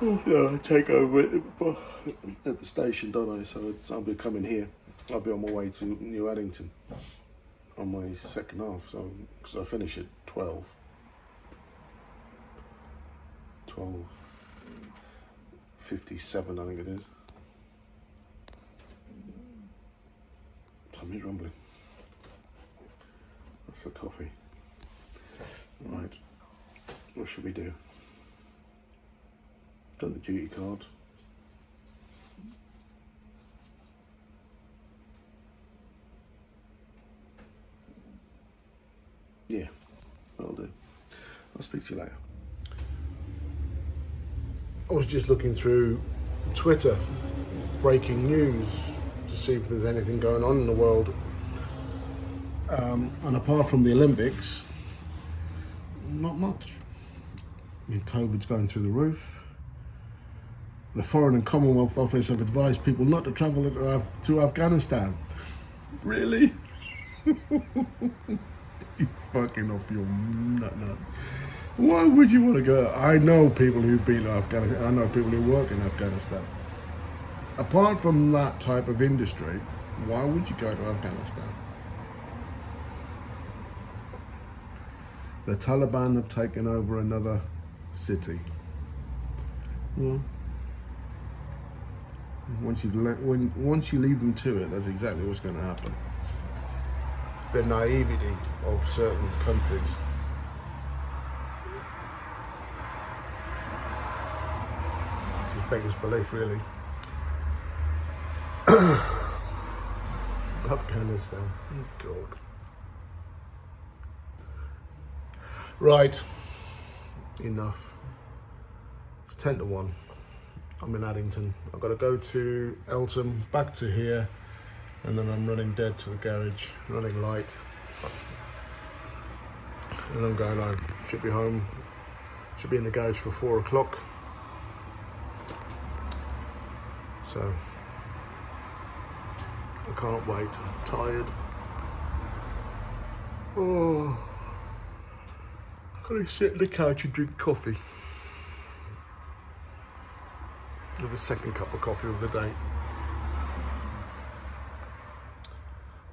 Yeah, I take over at the station, don't I? So I'll be coming here. I'll be on my way to New Addington on my second half. So because I finish at 12:57, I think it is. Tummy's rumbling. That's the coffee. Right. What should we do? Done the duty card. Yeah, that'll do. I'll speak to you later. I was just looking through Twitter, breaking news, to see if there's anything going on in the world. And apart from the Olympics, not much. I mean, COVID's going through the roof. The Foreign and Commonwealth Office have advised people not to travel to Afghanistan. Really? You fucking off your nut. Why would you want to go? I know people who've been to Afghanistan. I know people who work in Afghanistan. Apart from that type of industry, why would you go to Afghanistan? The Taliban have taken over another city. Well, once you leave them to it, that's exactly what's going to happen. The naivety of certain countries. It beggars belief, really. Afghanistan, oh God. Right, enough. It's 10 to 1. I'm in Addington. I've got to go to Eltham, back to here, and then I'm running dead to the garage, running light. And I'm going home. Should be home. Should be in the garage for 4 o'clock. So, I can't wait. I'm tired. Oh, I'm going to sit on the couch and drink coffee. Have a second cup of coffee of the day.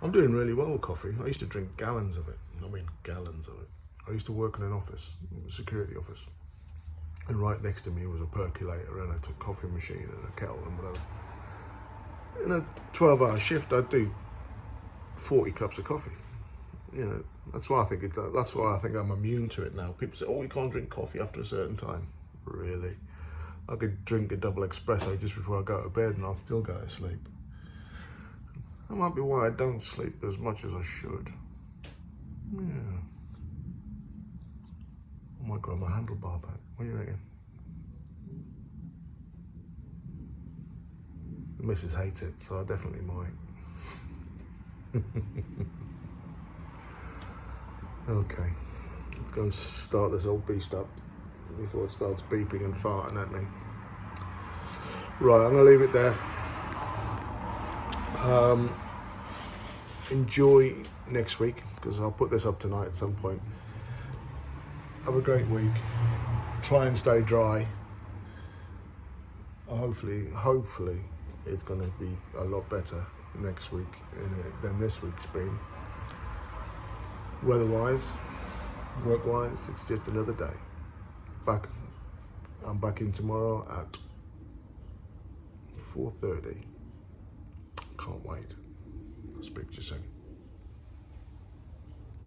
I'm doing really well with coffee. I used to drink gallons of it. I mean, gallons of it. I used to work in an office, a security office. And right next to me was a percolator and a coffee machine and a kettle and whatever. In a 12-hour shift, I'd do 40 cups of coffee. You know, that's why I think that's why I think I'm immune to it now. People say, "Oh, you can't drink coffee after a certain time." Really? I could drink a double espresso just before I go to bed and I'll still go to sleep. That might be why I don't sleep as much as I should. Yeah. I might grab my handlebar back. What do you reckon? The missus hates it, so I definitely might. Okay, let's go and start this old beast up before it starts beeping and farting at me. Right, I'm going to leave it there. Enjoy next week, because I'll put this up tonight at some point. Have a great week. Try and stay dry. Hopefully it's going to be a lot better next week than this week's been. Weather-wise, work-wise, it's just another day. I'm back in tomorrow at 4:30. Can't wait. I'll speak to you soon.